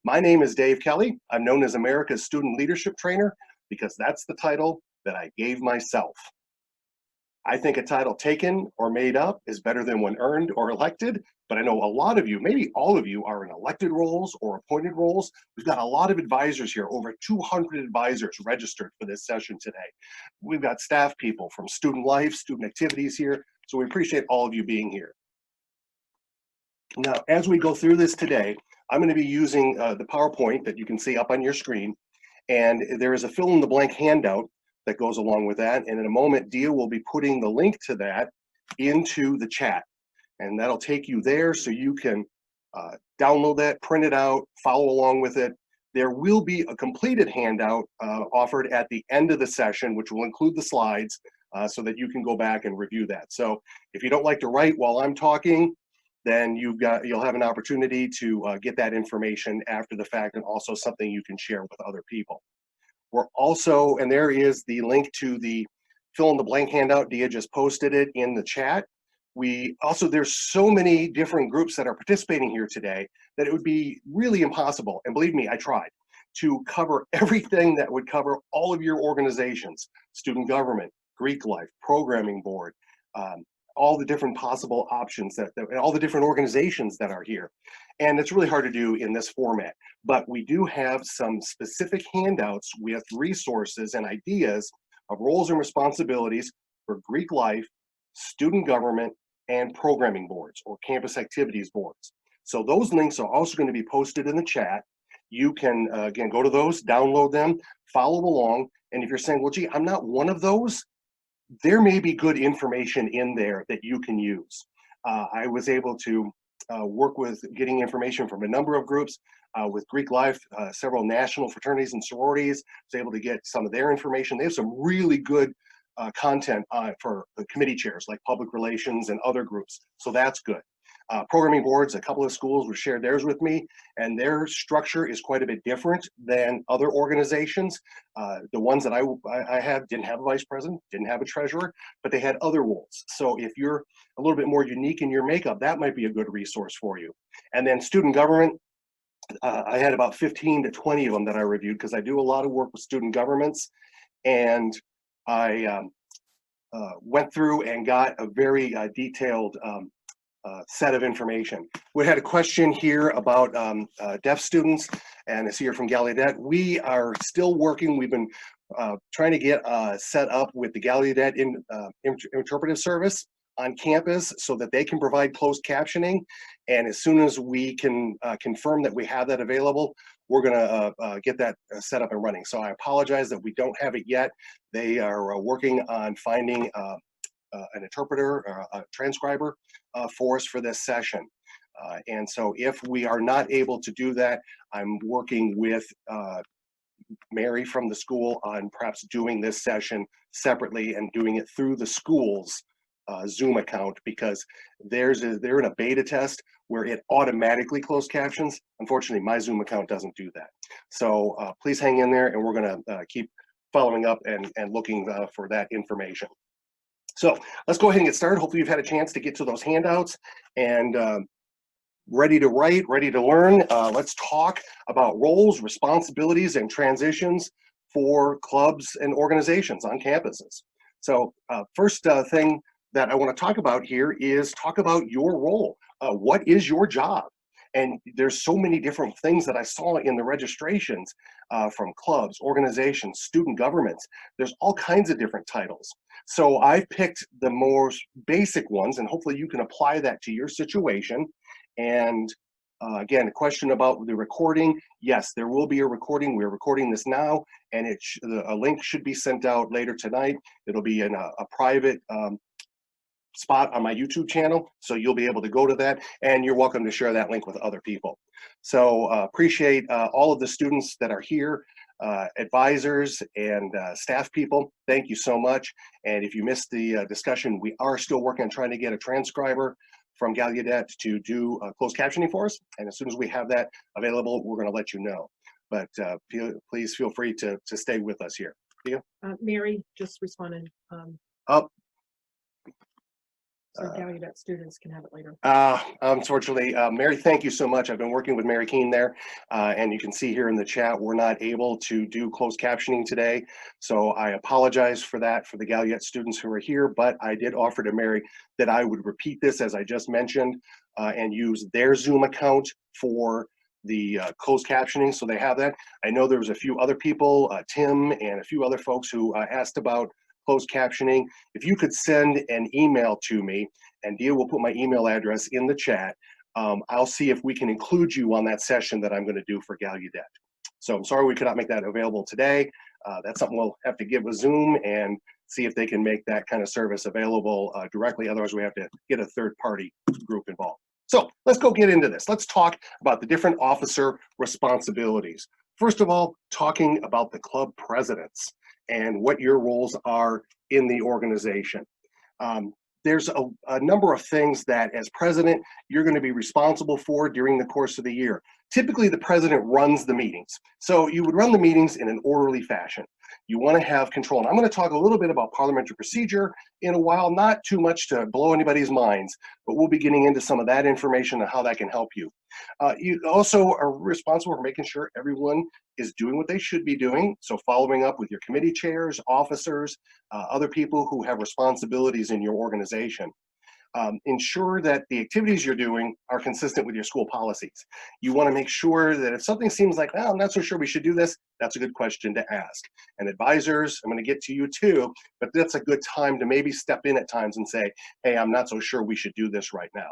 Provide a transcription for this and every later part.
My name is Dave Kelly. I'm known as America's Student Leadership Trainer because that's the title that I gave myself. I think a title taken or made up is better than one earned or elected, but I know a lot of you, maybe all of you, are in elected roles or appointed roles. We've got a lot of advisors here, over 200 advisors registered for this session today. We've got staff people from student life, student activities here, so we appreciate all of you being here. Now, as we go through this today, I'm going to be using the PowerPoint that you can see up on your screen, and there is a fill-in-the-blank handout that goes along with that, and in a moment, Dia will be putting the link to that into the chat, and that'll take you there so you can download that, print it out, follow along with it. There will be a completed handout offered at the end of the session, which will include the slides so that you can go back and review that. So if you don't like to write while I'm talking, then you'll have an opportunity to get that information after the fact, and also something you can share with other people. We're also, and there is the link to the fill in the blank handout. Dia just posted it in the chat. There's so many different groups that are participating here today that it would be really impossible, and believe me, I tried, to cover everything that would cover all of your organizations: student government, Greek life, programming board, all the different possible options and all the different organizations that are here. And it's really hard to do in this format, but we do have some specific handouts with resources and ideas of roles and responsibilities for Greek life, student government, and programming boards or campus activities boards. So those links are also going to be posted in the chat. You can, again, go to those, download them, follow along. And if you're saying, well, gee, I'm not one of those, there may be good information in there that you can use. I was able to work with getting information from a number of groups. With Greek life, several national fraternities and sororities, was able to get some of their information. They have some really good content for the committee chairs like public relations and other groups, so that's good. Programming boards, a couple of schools have shared theirs with me, and their structure is quite a bit different than other organizations. The ones that I have didn't have a vice president, didn't have a treasurer, but they had other roles. So if you're a little bit more unique in your makeup, that might be a good resource for you. And then student government, I had about 15 to 20 of them that I reviewed because I do a lot of work with student governments, and I went through and got a very detailed set of information. We had a question here about deaf students, and I see you're from Gallaudet. We are still working. We've been trying to get set up with the Gallaudet interpretive service on campus so that they can provide closed captioning. And as soon as we can confirm that we have that available, we're going to get that set up and running. So I apologize that we don't have it yet. They are working on finding an interpreter or a transcriber for us for this session. And so if we are not able to do that, I'm working with Mary from the school on perhaps doing this session separately and doing it through the school's Zoom account, because they're in a beta test where it automatically closed captions. Unfortunately, my Zoom account doesn't do that. So please hang in there, and we're going to keep following up and looking for that information. So let's go ahead and get started. Hopefully you've had a chance to get to those handouts and ready to write, ready to learn. Let's talk about roles, responsibilities, and transitions for clubs and organizations on campuses. So first thing that I want to talk about here is talk about your role. What is your job? And there's so many different things that I saw in the registrations from clubs, organizations, student governments. There's all kinds of different titles. So I've picked the most basic ones, and hopefully you can apply that to your situation. And again, a question about the recording. Yes, there will be a recording. We're recording this now, and a link should be sent out later tonight. It'll be in a private spot on my YouTube channel, so you'll be able to go to that, and you're welcome to share that link with other people. So appreciate all of the students that are here, advisors and staff people. Thank you so much. And if you missed the discussion, we are still working on trying to get a transcriber from Gallaudet to do closed captioning for us, and as soon as we have that available, we're going to let you know. But please feel free to stay with us here. Mary just responded. Oh, So Gallaudet students can have it later. Unfortunately, Mary, thank you so much. I've been working with Mary Keene there, and you can see here in the chat, we're not able to do closed captioning today. So I apologize for that for the Gallaudet students who are here, but I did offer to Mary that I would repeat this as I just mentioned and use their Zoom account for the closed captioning, so they have that. I know there was a few other people, Tim and a few other folks who asked about closed captioning. If you could send an email to me, and Dia will put my email address in the chat, I'll see if we can include you on that session that I'm going to do for Gallaudet. So I'm sorry we could not make that available today. That's something we'll have to give with Zoom and see if they can make that kind of service available directly. Otherwise, we have to get a third-party group involved. So let's go get into this. Let's talk about the different officer responsibilities. First of all, talking about the club presidents and what your roles are in the organization. There's a number of things that as president, you're going to be responsible for during the course of the year. Typically, the president runs the meetings. So you would run the meetings in an orderly fashion. You want to have control. And I'm going to talk a little bit about parliamentary procedure in a while, not too much to blow anybody's minds, but we'll be getting into some of that information and how that can help you. You also are responsible for making sure everyone is doing what they should be doing. So following up with your committee chairs, officers, other people who have responsibilities in your organization. Ensure that the activities you're doing are consistent with your school policies. You want to make sure that if something seems like, well, I'm not so sure we should do this, that's a good question to ask. And advisors, I'm going to get to you too, but that's a good time to maybe step in at times and say, hey, I'm not so sure we should do this right now.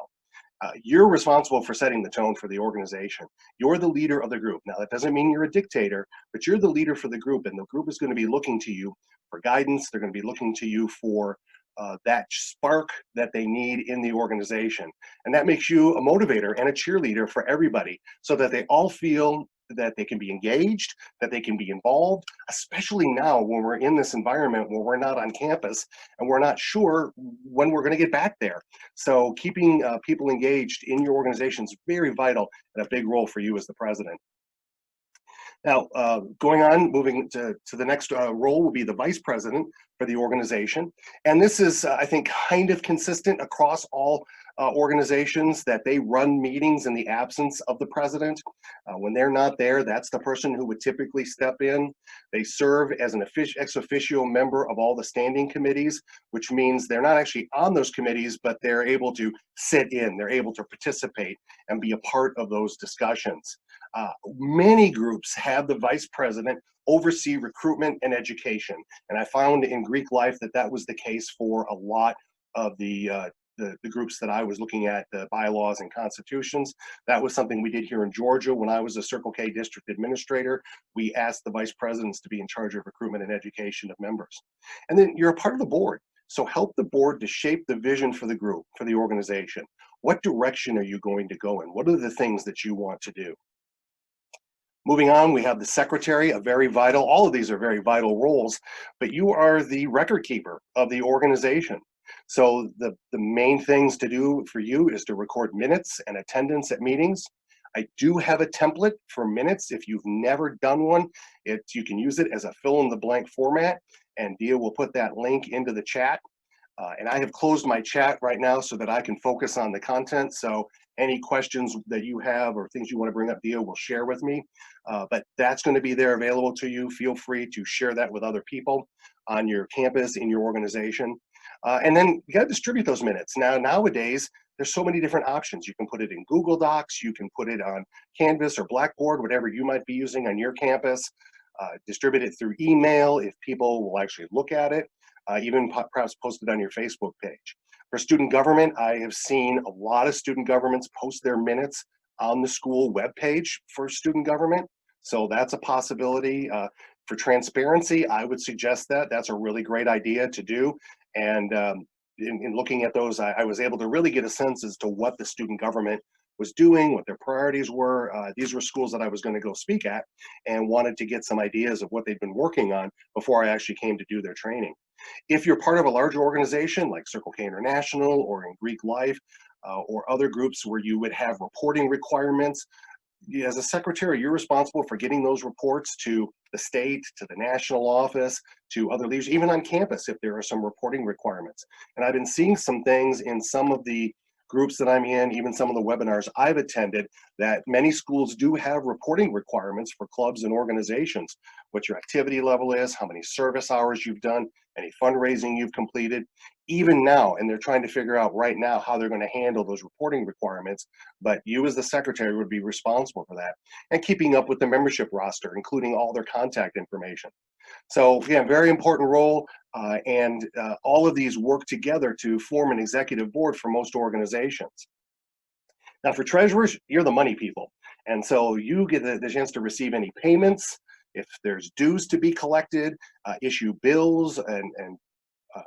You're responsible for setting the tone for the organization. You're the leader of the group. Now, that doesn't mean you're a dictator, but you're the leader for the group, and the group is going to be looking to you for guidance. They're going to be looking to you for that spark that they need in the organization. And that makes you a motivator and a cheerleader for everybody so that they all feel that they can be engaged, that they can be involved, especially now when we're in this environment where we're not on campus and we're not sure when we're going to get back there. So keeping people engaged in your organization is very vital and a big role for you as the president. Now, going on, moving to the next role will be the vice president for the organization. And this is, I think, kind of consistent across all organizations that they run meetings in the absence of the president. When they're not there, that's the person who would typically step in. They serve as an ex officio member of all the standing committees, which means they're not actually on those committees, but they're able to sit in, they're able to participate and be a part of those discussions. Many groups have the vice president oversee recruitment and education. And I found in Greek life that that was the case for a lot of the groups that I was looking at, the bylaws and constitutions. That was something we did here in Georgia when I was a Circle K district administrator. We asked the vice presidents to be in charge of recruitment and education of members. And then you're a part of the board. So help the board to shape the vision for the group, for the organization. What direction are you going to go in? What are the things that you want to do? Moving on, we have the secretary, a very vital, all of these are very vital roles, but you are the record keeper of the organization. So the main things to do for you is to record minutes and attendance at meetings. I do have a template for minutes. If you've never done one, you can use it as a fill in the blank format, and Dia will put that link into the chat. And I have closed my chat right now so that I can focus on the content. So any questions that you have or things you want to bring up, Dia will share with me. But that's going to be there available to you. Feel free to share that with other people on your campus, in your organization. And then you got to distribute those minutes. Nowadays, there's so many different options. You can put it in Google Docs, you can put it on Canvas or Blackboard, whatever you might be using on your campus. Distribute it through email if people will actually look at it. Even perhaps post it on your Facebook page. For student government, I have seen a lot of student governments post their minutes on the school webpage for student government. So that's a possibility. For transparency, I would suggest that. That's a really great idea to do. And in looking at those, I was able to really get a sense as to what the student government was doing, what their priorities were. These were schools that I was going to go speak at and wanted to get some ideas of what they'd been working on before I actually came to do their training. If you're part of a larger organization like Circle K International or in Greek Life or other groups where you would have reporting requirements, as a secretary, you're responsible for getting those reports to the state, to the national office, to other leaders, even on campus if there are some reporting requirements. And I've been seeing some things in some of the groups that I'm in, even some of the webinars I've attended, that many schools do have reporting requirements for clubs and organizations, what your activity level is, how many service hours you've done, any fundraising you've completed, even now. And they're trying to figure out right now how they're going to handle those reporting requirements. But you as the secretary would be responsible for that and keeping up with the membership roster, including all their contact information. So yeah, very important role, and all of these work together to form an executive board for most organizations. Now for treasurers, you're the money people. And so you get the chance to receive any payments, if there's dues to be collected, issue bills and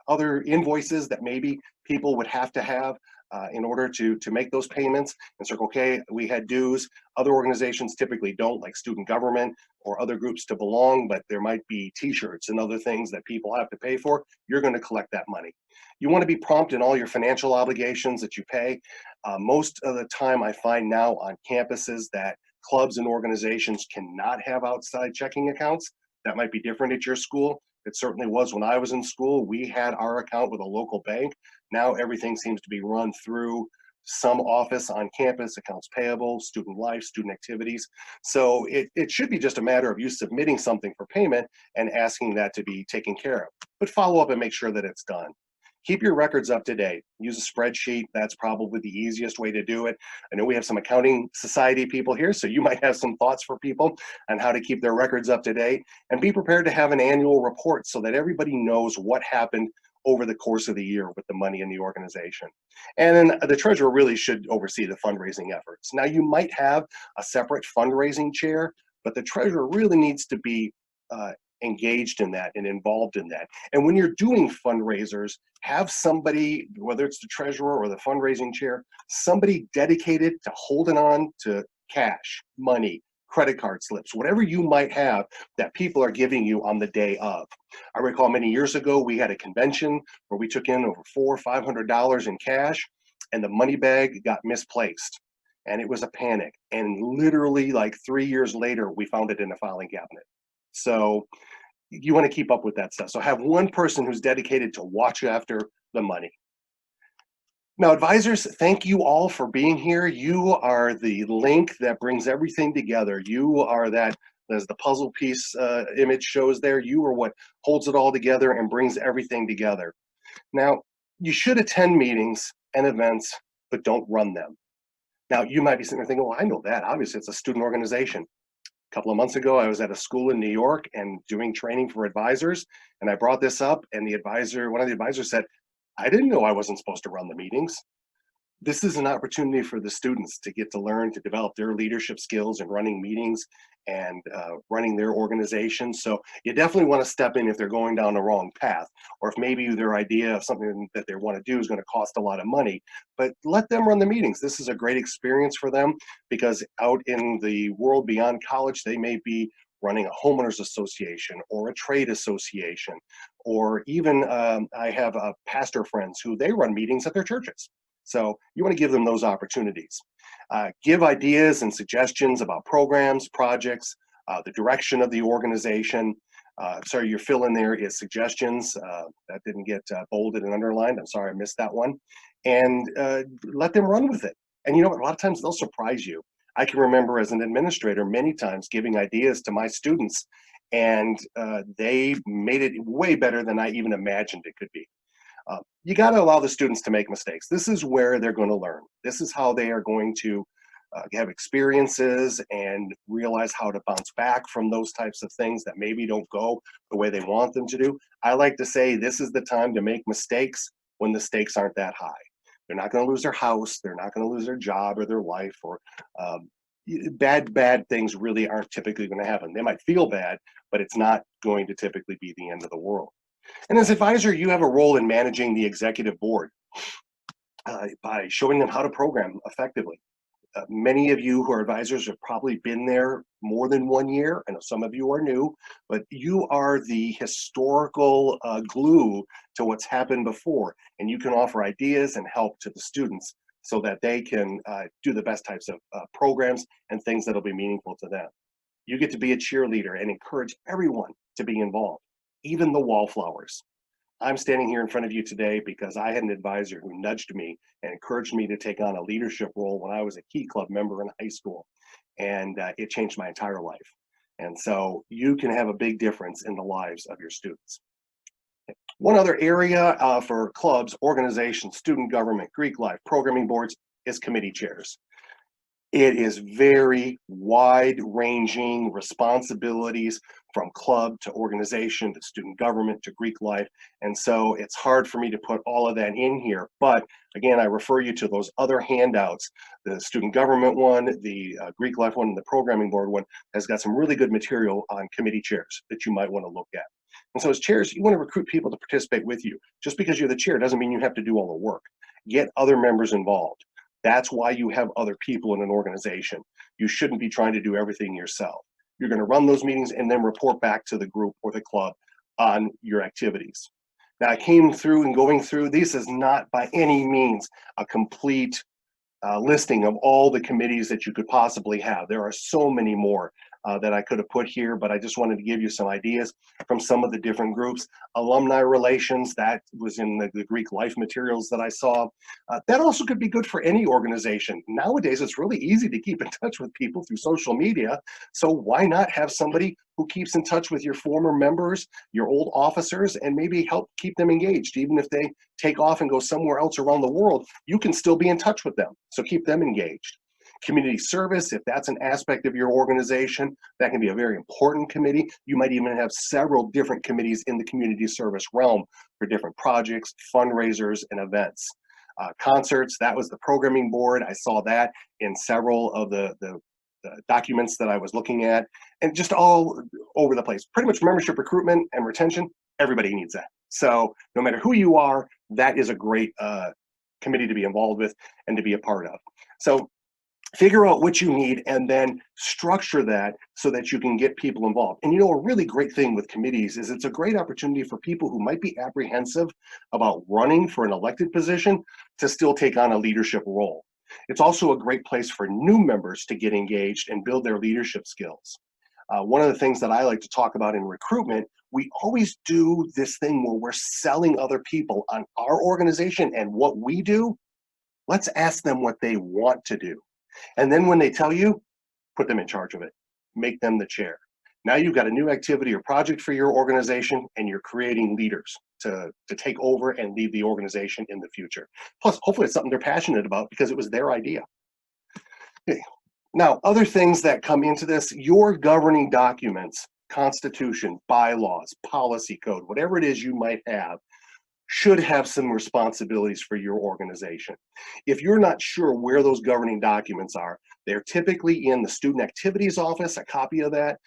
other invoices that maybe people would have to have in order to make those payments and say, okay, we had dues. Other organizations typically don't, like student government or other groups to belong, but there might be t-shirts and other things that people have to pay for. You're going to collect that money. You want to be prompt in all your financial obligations that you pay. Most of the time I find now on campuses that clubs and organizations cannot have outside checking accounts. That might be different at your school. It certainly was when I was in school. We had our account with a local bank. Now everything seems to be run through some office on campus, accounts payable, student life, student activities. So it should be just a matter of you submitting something for payment and asking that to be taken care of. But follow up and make sure that it's done. Keep your records up to date. Use a spreadsheet. That's probably the easiest way to do it. I know we have some accounting society people here, so you might have some thoughts for people on how to keep their records up to date. And be prepared to have an annual report so that everybody knows what happened over the course of the year with the money in the organization. And then the treasurer really should oversee the fundraising efforts. Now, you might have a separate fundraising chair, but the treasurer really needs to be engaged in that and involved in that. And when you're doing fundraisers, have somebody, whether it's the treasurer or the fundraising chair, somebody dedicated to holding on to cash, money, credit card slips, whatever you might have that people are giving you on the day of. I recall many years ago, we had a convention where we took in over $400 or $500 in cash, and the money bag got misplaced. And it was a panic. And literally like 3 years later, we found it in a filing cabinet. So you want to keep up with that stuff. So have one person who's dedicated to watch after the money. Now, advisors, thank you all for being here. You are the link that brings everything together. You are that, as the puzzle piece image shows there, you are what holds it all together and brings everything together. Now, you should attend meetings and events, but don't run them. Now, you might be sitting there thinking, well, I know that. Obviously, it's a student organization. A couple of months ago, I was at a school in New York and doing training for advisors, and I brought this up, and one of the advisors said, I didn't know I wasn't supposed to run the meetings. This is an opportunity for the students to get to learn to develop their leadership skills in running meetings and running their organization. So you definitely want to step in if they're going down the wrong path, or if maybe their idea of something that they want to do is going to cost a lot of money. But let them run the meetings. This is a great experience for them, because out in the world beyond college, they may be running a homeowners association or a trade association, or even I have pastor friends who they run meetings at their churches. So you want to give them those opportunities. Give ideas and suggestions about programs, projects, the direction of the organization. Sorry, your fill in there is suggestions. That didn't get bolded and underlined. I'm sorry, I missed that one. And let them run with it. And you know what? A lot of times they'll surprise you. I can remember as an administrator many times giving ideas to my students, and they made it way better than I even imagined it could be. You got to allow the students to make mistakes. This is where they're going to learn. This is how they are going to have experiences and realize how to bounce back from those types of things that maybe don't go the way they want them to do. I like to say this is the time to make mistakes when the stakes aren't that high. They're not going to lose their house. They're not going to lose their job or their life, or bad things really aren't typically going to happen. They might feel bad, but it's not going to typically be the end of the world. And as advisor, you have a role in managing the executive board by showing them how to program effectively. Many of you who are advisors have probably been there more than 1 year. I know some of you are new, but you are the historical glue to what's happened before, and you can offer ideas and help to the students so that they can do the best types of programs and things that'll be meaningful to them. You get to be a cheerleader and encourage everyone to be involved, even the wallflowers. I'm standing here in front of you today because I had an advisor who nudged me and encouraged me to take on a leadership role when I was a Key Club member in high school. And it changed my entire life. And so you can have a big difference in the lives of your students. One other area for clubs, organizations, student government, Greek life, programming boards is committee chairs. It is very wide-ranging responsibilities from club to organization to student government to Greek life. And so it's hard for me to put all of that in here. But again, I refer you to those other handouts. The student government one, the Greek life one, and the programming board one has got some really good material on committee chairs that you might want to look at. And so as chairs, you want to recruit people to participate with you. Just because you're the chair doesn't mean you have to do all the work. Get other members involved. That's why you have other people in an organization. You shouldn't be trying to do everything yourself. You're going to run those meetings and then report back to the group or the club on your activities. Now, I came through and going through, this is not by any means a complete listing of all the committees that you could possibly have. There are so many more that I could have put here, but I just wanted to give you some ideas from some of the different groups. Alumni relations, that was in the Greek life materials that I saw. That also could be good for any organization. Nowadays, it's really easy to keep in touch with people through social media. So why not have somebody who keeps in touch with your former members, your old officers, and maybe help keep them engaged. Even if they take off and go somewhere else around the world, you can still be in touch with them. So keep them engaged. Community service, if that's an aspect of your organization, that can be a very important committee. You might even have several different committees in the community service realm for different projects, fundraisers, and events. Concerts, that was the programming board. I saw that in several of the documents that I was looking at, and just all over the place. Pretty much membership recruitment and retention, everybody needs that. So no matter who you are, that is a great committee to be involved with and to be a part of. So figure out what you need and then structure that so that you can get people involved. And you know, a really great thing with committees is it's a great opportunity for people who might be apprehensive about running for an elected position to still take on a leadership role. It's also a great place for new members to get engaged and build their leadership skills. One of the things that I like to talk about in recruitment, we always do this thing where we're selling other people on our organization and what we do. Let's ask them what they want to do. And then when they tell you, put them in charge of it. Make them the chair. Now you've got a new activity or project for your organization, and you're creating leaders to take over and lead the organization in the future. Plus, hopefully it's something they're passionate about because it was their idea. Okay. Now, other things that come into this, your governing documents, constitution, bylaws, policy code, whatever it is you might have, should have some responsibilities for your organization. If you're not sure where those governing documents are, they're typically in the student activities office, a copy of that,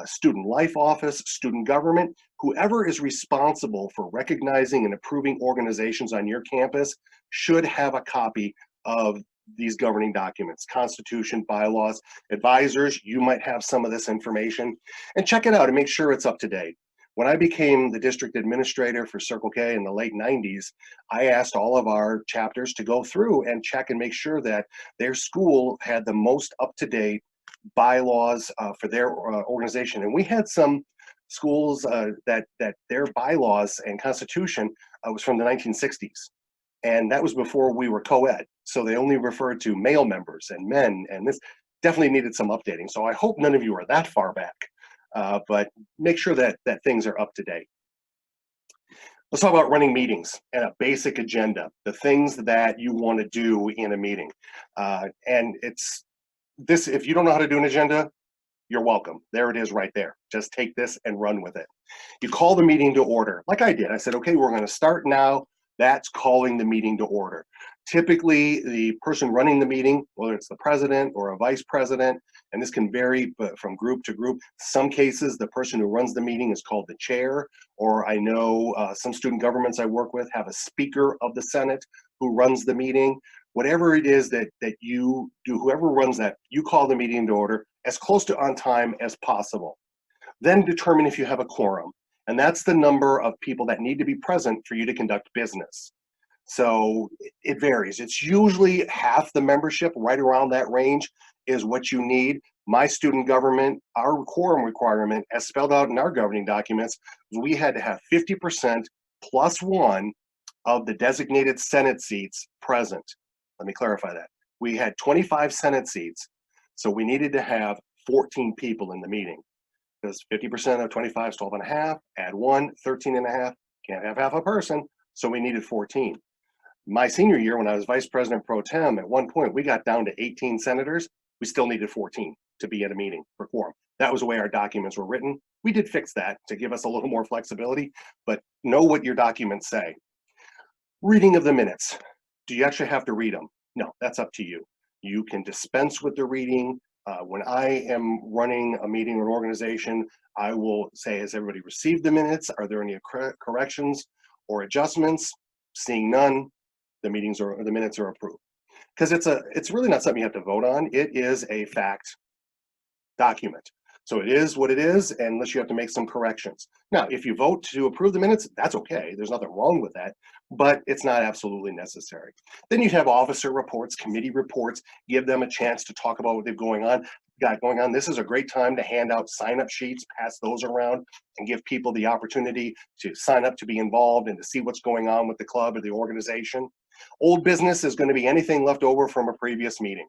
student life office, student government, whoever is responsible for recognizing and approving organizations on your campus should have a copy of these governing documents, constitution, bylaws. Advisors, you might have some of this information, and check it out and make sure it's up to date. When I became the district administrator for Circle K in the late 90s, I asked all of our chapters to go through and check and make sure that their school had the most up-to-date bylaws for their organization. And we had some schools that their bylaws and constitution was from the 1960s. And that was before we were co-ed. So they only referred to male members and men, and this definitely needed some updating. So I hope none of you are that far back. But make sure that things are up to date. Let's talk about running meetings and a basic agenda, the things that you want to do in a meeting. And it's this, if you don't know how to do an agenda, you're welcome. There it is right there. Just take this and run with it. You call the meeting to order, like I did. I said, okay, we're going to start now. That's calling the meeting to order. Typically, the person running the meeting, whether it's the president or a vice president, and this can vary from group to group. Some cases, the person who runs the meeting is called the chair, or I know some student governments I work with have a speaker of the Senate who runs the meeting. Whatever it is that you do, whoever runs that, you call the meeting to order as close to on time as possible. Then determine if you have a quorum. And that's the number of people that need to be present for you to conduct business. So it varies. It's usually half the membership, right around that range is what you need. My student government, our quorum requirement, as spelled out in our governing documents, we had to have 50% plus one of the designated Senate seats present. Let me clarify that. We had 25 Senate seats, so we needed to have 14 people in the meeting, because 50% of 25 is 12 and a half, add one, 13 and a half, can't have half a person, so we needed 14. My senior year, when I was vice president pro tem, at one point we got down to 18 senators. We still needed 14 to be at a meeting for quorum. That was the way our documents were written. We did fix that to give us a little more flexibility, but know what your documents say. Reading of the minutes. Do you actually have to read them? No, that's up to you. You can dispense with the reading. When I am running a meeting or an organization, I will say, has everybody received the minutes? Are there any corrections or adjustments? Seeing none, the minutes are approved. Because it's really not something you have to vote on. It is a fact document. So it is what it is, unless you have to make some corrections. Now, if you vote to approve the minutes, that's okay. There's nothing wrong with that, but it's not absolutely necessary. Then you'd have officer reports, committee reports, give them a chance to talk about what they've got going on. This is a great time to hand out sign-up sheets, pass those around, and give people the opportunity to sign up to be involved and to see what's going on with the club or the organization. Old business is going to be anything left over from a previous meeting.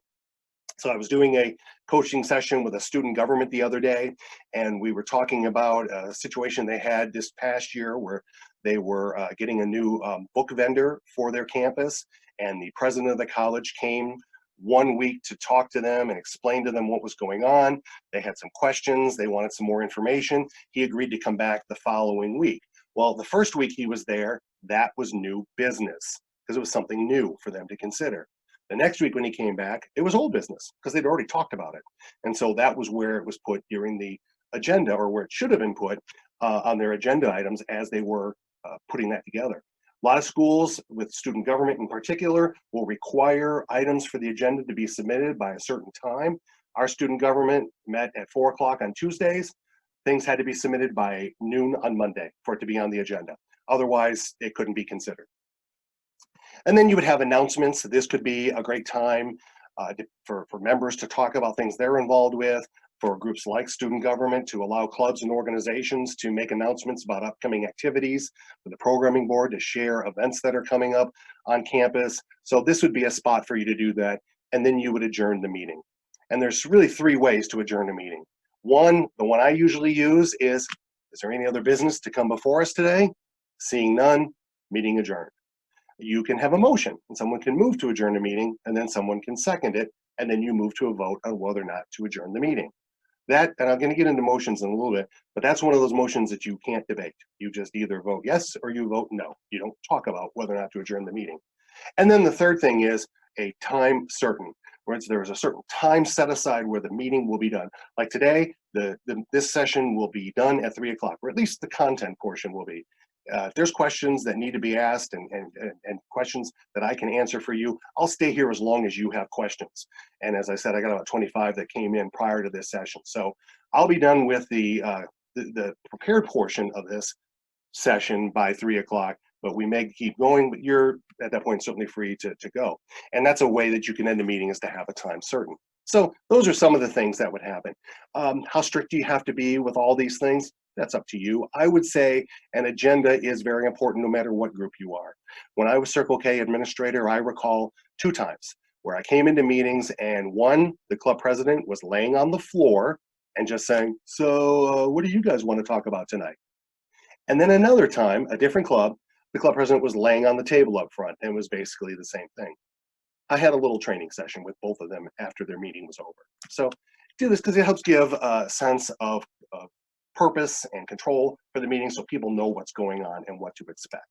So I was doing a coaching session with a student government the other day, and we were talking about a situation they had this past year where they were getting a new book vendor for their campus, and the president of the college came 1 week to talk to them and explain to them what was going on. They had some questions, they wanted some more information. He agreed to come back the following week. Well, the first week he was there, that was new business, because it was something new for them to consider. The next week when he came back, it was old business because they'd already talked about it. And so that was where it was put during the agenda, or where it should have been put on their agenda items as they were putting that together. A lot of schools, with student government in particular, will require items for the agenda to be submitted by a certain time. Our student government met at 4 o'clock on Tuesdays. Things had to be submitted by noon on Monday for it to be on the agenda. Otherwise, it couldn't be considered. And then you would have announcements. This could be a great time for members to talk about things they're involved with, for groups like student government to allow clubs and organizations to make announcements about upcoming activities, for the programming board to share events that are coming up on campus. So this would be a spot for you to do that, and then you would adjourn the meeting. And there's really 3 ways to adjourn a meeting. One, the one I usually use is there any other business to come before us today? Seeing none, meeting adjourned. You can have a motion, and someone can move to adjourn a meeting, and then someone can second it, and then you move to a vote on whether or not to adjourn the meeting. That, and I'm going to get into motions in a little bit, but that's one of those motions that you can't debate. You just either vote yes or you vote no. You don't talk about whether or not to adjourn the meeting. And then the third thing is a time certain, where there is a certain time set aside where the meeting will be done. Like today, this session will be done at 3 o'clock, or at least the content portion will be. If there's questions that need to be asked and questions that I can answer for you, I'll stay here as long as you have questions. And as I said, I got about 25 that came in prior to this session. So I'll be done with the prepared portion of this session by 3 o'clock, but we may keep going, but you're at that point certainly free to go. And that's a way that you can end a meeting, is to have a time certain. So those are some of the things that would happen. How strict do you have to be with all these things? That's up to you. I would say an agenda is very important no matter what group you are. When I was Circle K administrator, I recall 2 times where I came into meetings, and one, the club president was laying on the floor and just saying, so what do you guys want to talk about tonight? And then another time, a different club, the club president was laying on the table up front, and was basically the same thing. I had a little training session with both of them after their meeting was over. So do this because it helps give a sense of purpose and control for the meeting, so people know what's going on and what to expect.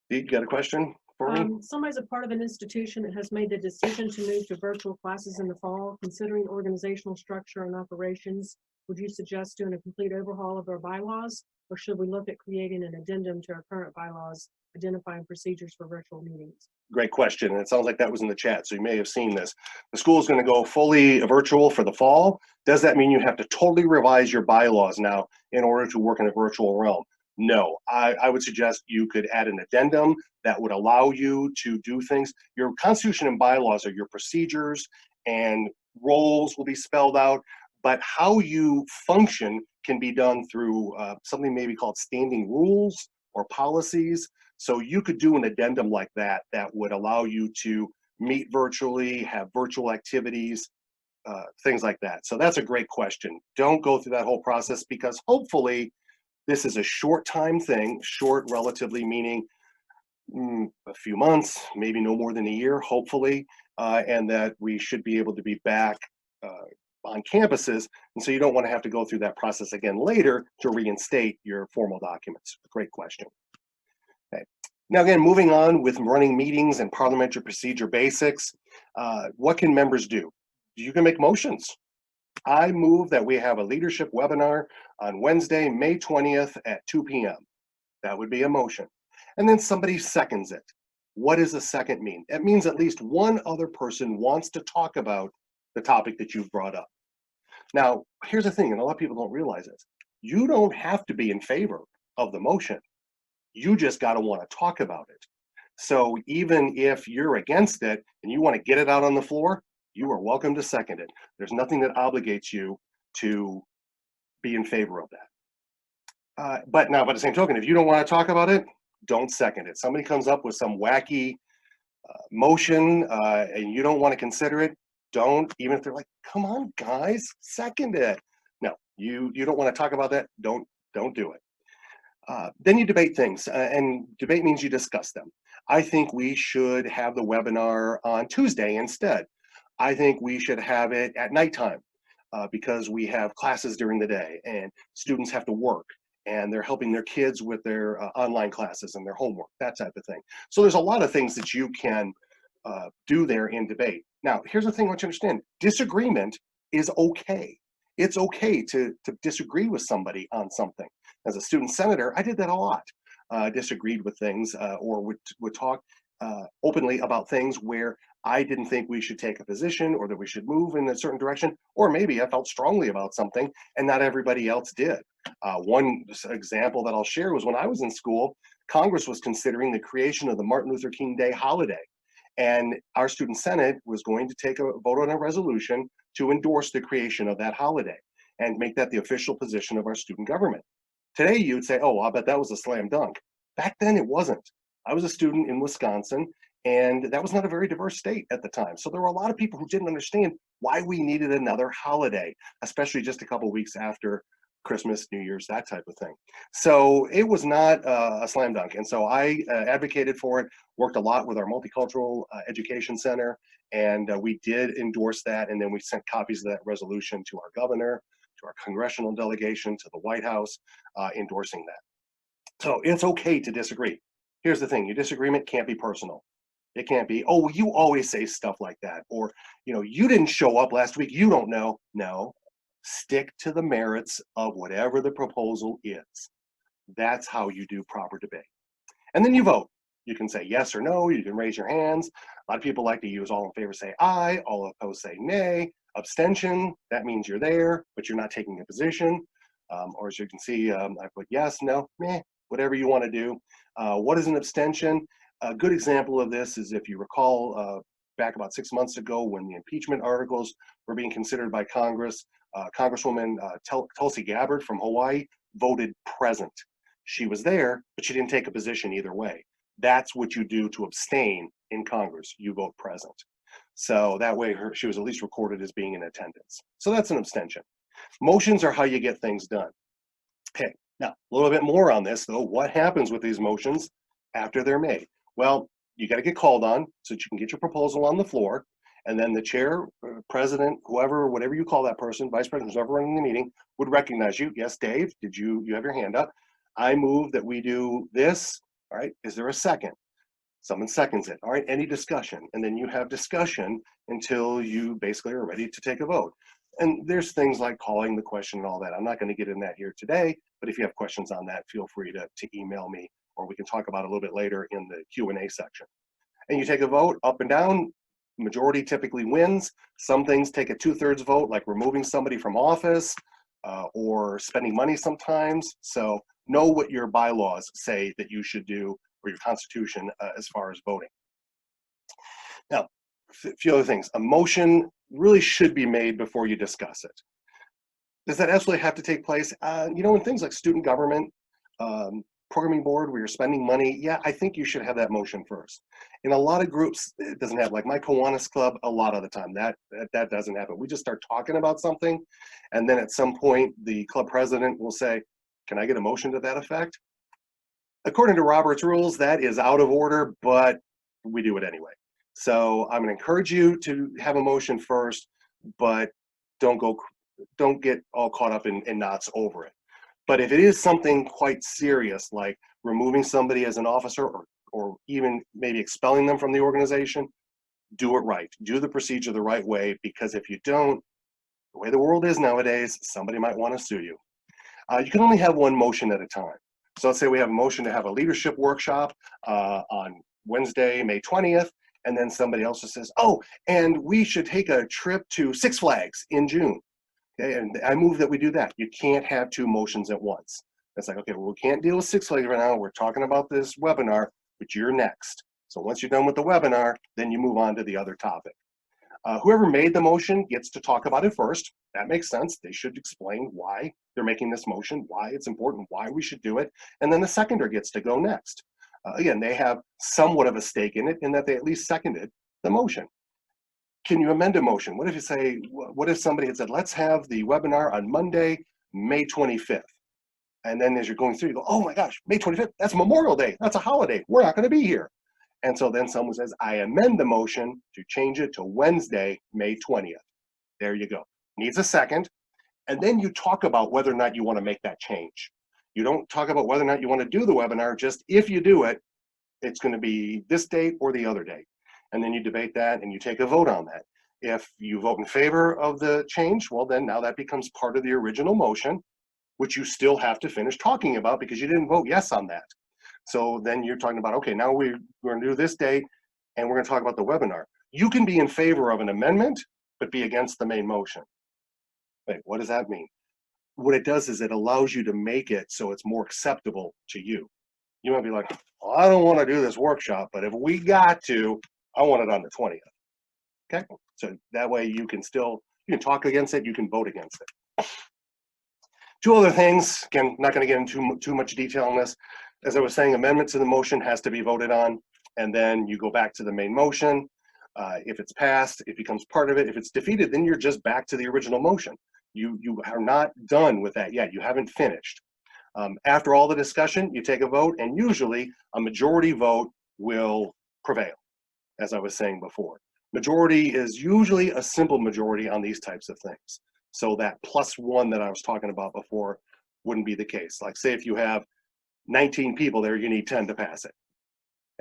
You got a question for me? Somebody's a part of an institution that has made the decision to move to virtual classes in the fall. Considering organizational structure and operations, would you suggest doing a complete overhaul of our bylaws, or should we look at creating an addendum to our current bylaws identifying procedures for virtual meetings? Great question, and it sounds like that was in the chat, so you may have seen this. The school is going to go fully virtual for the fall. Does that mean you have to totally revise your bylaws now in order to work in a virtual realm? No, I would suggest you could add an addendum that would allow you to do things. Your constitution and bylaws are your procedures, and roles will be spelled out, but how you function can be done through something maybe called standing rules or policies. So you could do an addendum like that that would allow you to meet virtually, have virtual activities, things like that. So that's a great question. Don't go through that whole process, because hopefully this is a short time thing, short relatively meaning a few months, maybe no more than a year, hopefully, and that we should be able to be back on campuses. And so you don't want to have to go through that process again later to reinstate your formal documents. Great question. Okay. Now, again, moving on with running meetings and parliamentary procedure basics, what can members do? You can make motions. I move that we have a leadership webinar on Wednesday, May 20th at 2 p.m. That would be a motion. And then somebody seconds it. What does a second mean? It means at least one other person wants to talk about the topic that you've brought up. Now, here's the thing, and a lot of people don't realize this. You don't have to be in favor of the motion. You just got to want to talk about it. So even if you're against it and you want to get it out on the floor, you are welcome to second it. There's nothing that obligates you to be in favor of that. But now, by the same token, if you don't want to talk about it, don't second it. Somebody comes up with some wacky motion and you don't want to consider it, don't, even if they're like, come on, guys, second it. No, you don't want to talk about that, don't do it. Then you debate things, and debate means you discuss them. I think we should have the webinar on Tuesday instead. I think we should have it at nighttime because we have classes during the day and students have to work and they're helping their kids with their online classes and their homework, that type of thing. So there's a lot of things that you can do there in debate. Now, here's the thing I want you to understand. Disagreement is okay. It's okay to disagree with somebody on something. As a student senator, I did that a lot. Disagreed with things or would talk openly about things where I didn't think we should take a position or that we should move in a certain direction, or maybe I felt strongly about something and not everybody else did. One example that I'll share was when I was in school, Congress was considering the creation of the Martin Luther King Day holiday. And our student senate was going to take a vote on a resolution to endorse the creation of that holiday and make that the official position of our student government. Today, you'd say, oh, I bet that was a slam dunk. Back then, it wasn't. I was a student in Wisconsin, and that was not a very diverse state at the time. So there were a lot of people who didn't understand why we needed another holiday, especially just a couple of weeks after Christmas, New Year's, that type of thing. So it was not a slam dunk. And so I advocated for it, worked a lot with our Multicultural Education Center, and we did endorse that. And then we sent copies of that resolution to our governor, to our congressional delegation, to the White House, endorsing that. So it's okay to disagree. Here's the thing, your disagreement can't be personal. It can't be, oh, you always say stuff like that. Or, you didn't show up last week, you don't know. No, stick to the merits of whatever the proposal is. That's how you do proper debate. And then you vote. You can say yes or no, you can raise your hands. A lot of people like to use all in favor say aye, all opposed say nay. Abstention, that means you're there, but you're not taking a position. Or as you can see, I put yes, no, meh, whatever you want to do. What is an abstention? A good example of this is if you recall back about 6 months ago when the impeachment articles were being considered by Congress, Congresswoman Tulsi Gabbard from Hawaii voted present. She was there, but she didn't take a position either way. That's what you do to abstain in Congress. You vote present. So that way she was at least recorded as being in attendance. So that's an abstention. Motions are how you get things done. Okay, now a little bit more on this though. What happens with these motions after they're made? Well, you got to get called on so that you can get your proposal on the floor. And then the chair, president, whoever, whatever you call that person, vice president, whoever running the meeting, would recognize you. Yes, Dave, you have your hand up? I move that we do this. All right, is there a second? Someone seconds it. All right, any discussion? And then you have discussion until you basically are ready to take a vote. And there's things like calling the question and all that. I'm not going to get in that here today, but if you have questions on that, feel free to email me, or we can talk about it a little bit later in the Q&A section. And you take a vote up and down. Majority typically wins. Some things take a 2/3 vote, like removing somebody from office or spending money sometimes. So know what your bylaws say that you should do, or your constitution, as far as voting. Now, a few other things. A motion really should be made before you discuss it. Does that absolutely have to take place? You know, in things like student government, programming board where you're spending money, yeah, I think you should have that motion first. In a lot of groups, it doesn't happen. Like my Kiwanis Club, a lot of the time, that doesn't happen. We just start talking about something, and then at some point, the club president will say, can I get a motion to that effect? According to Robert's rules, that is out of order, but we do it anyway. So I'm gonna encourage you to have a motion first, but don't get all caught up in knots over it. But if it is something quite serious, like removing somebody as an officer, or even maybe expelling them from the organization, do it right. Do the procedure the right way, because if you don't, the way the world is nowadays, somebody might want to sue you. You can only have one motion at a time. So let's say we have a motion to have a leadership workshop on Wednesday, May 20th, and then somebody else just says, oh, and we should take a trip to Six Flags in June. Okay, and I move that we do that. You can't have two motions at once. It's like, okay, well, we can't deal with Six Flags right now. We're talking about this webinar, but you're next. So once you're done with the webinar, then you move on to the other topic. Whoever made the motion gets to talk about it first. That makes sense. They should explain why they're making this motion, why it's important, why we should do it. And then the seconder gets to go next. Again, they have somewhat of a stake in it in that they at least seconded the motion. Can you amend a motion? What if you say, what if somebody had said, let's have the webinar on Monday, May 25th? And then as you're going through, you go, oh my gosh, May 25th, that's Memorial Day. That's a holiday. We're not going to be here. And so then someone says, I amend the motion to change it to Wednesday, May 20th. There you go. Needs a second. And then you talk about whether or not you want to make that change. You don't talk about whether or not you want to do the webinar, just if you do it, it's going to be this date or the other date. And then you debate that and you take a vote on that. If you vote in favor of the change, well, then now that becomes part of the original motion, which you still have to finish talking about because you didn't vote yes on that. So then you're talking about, okay, now we're going to do this date and we're going to talk about the webinar. You can be in favor of an amendment, but be against the main motion. Wait, what does that mean? What it does is it allows you to make it so it's more acceptable to you. You might be like, well, I don't want to do this workshop, but if we got to, I want it on the 20th. Okay, so that way you can talk against it, you can vote against it. Two other things, again, not going to get into too much detail on this. As I was saying, amendment to the motion has to be voted on, and then you go back to the main motion. If it's passed, it becomes part of it. If it's defeated, then you're just back to the original motion. You are not done with that yet. You haven't finished. After all the discussion, you take a vote, and usually a majority vote will prevail, as I was saying before. Majority is usually a simple majority on these types of things. So that +1 that I was talking about before wouldn't be the case. Like say if you have 19 people there, you need 10 to pass it.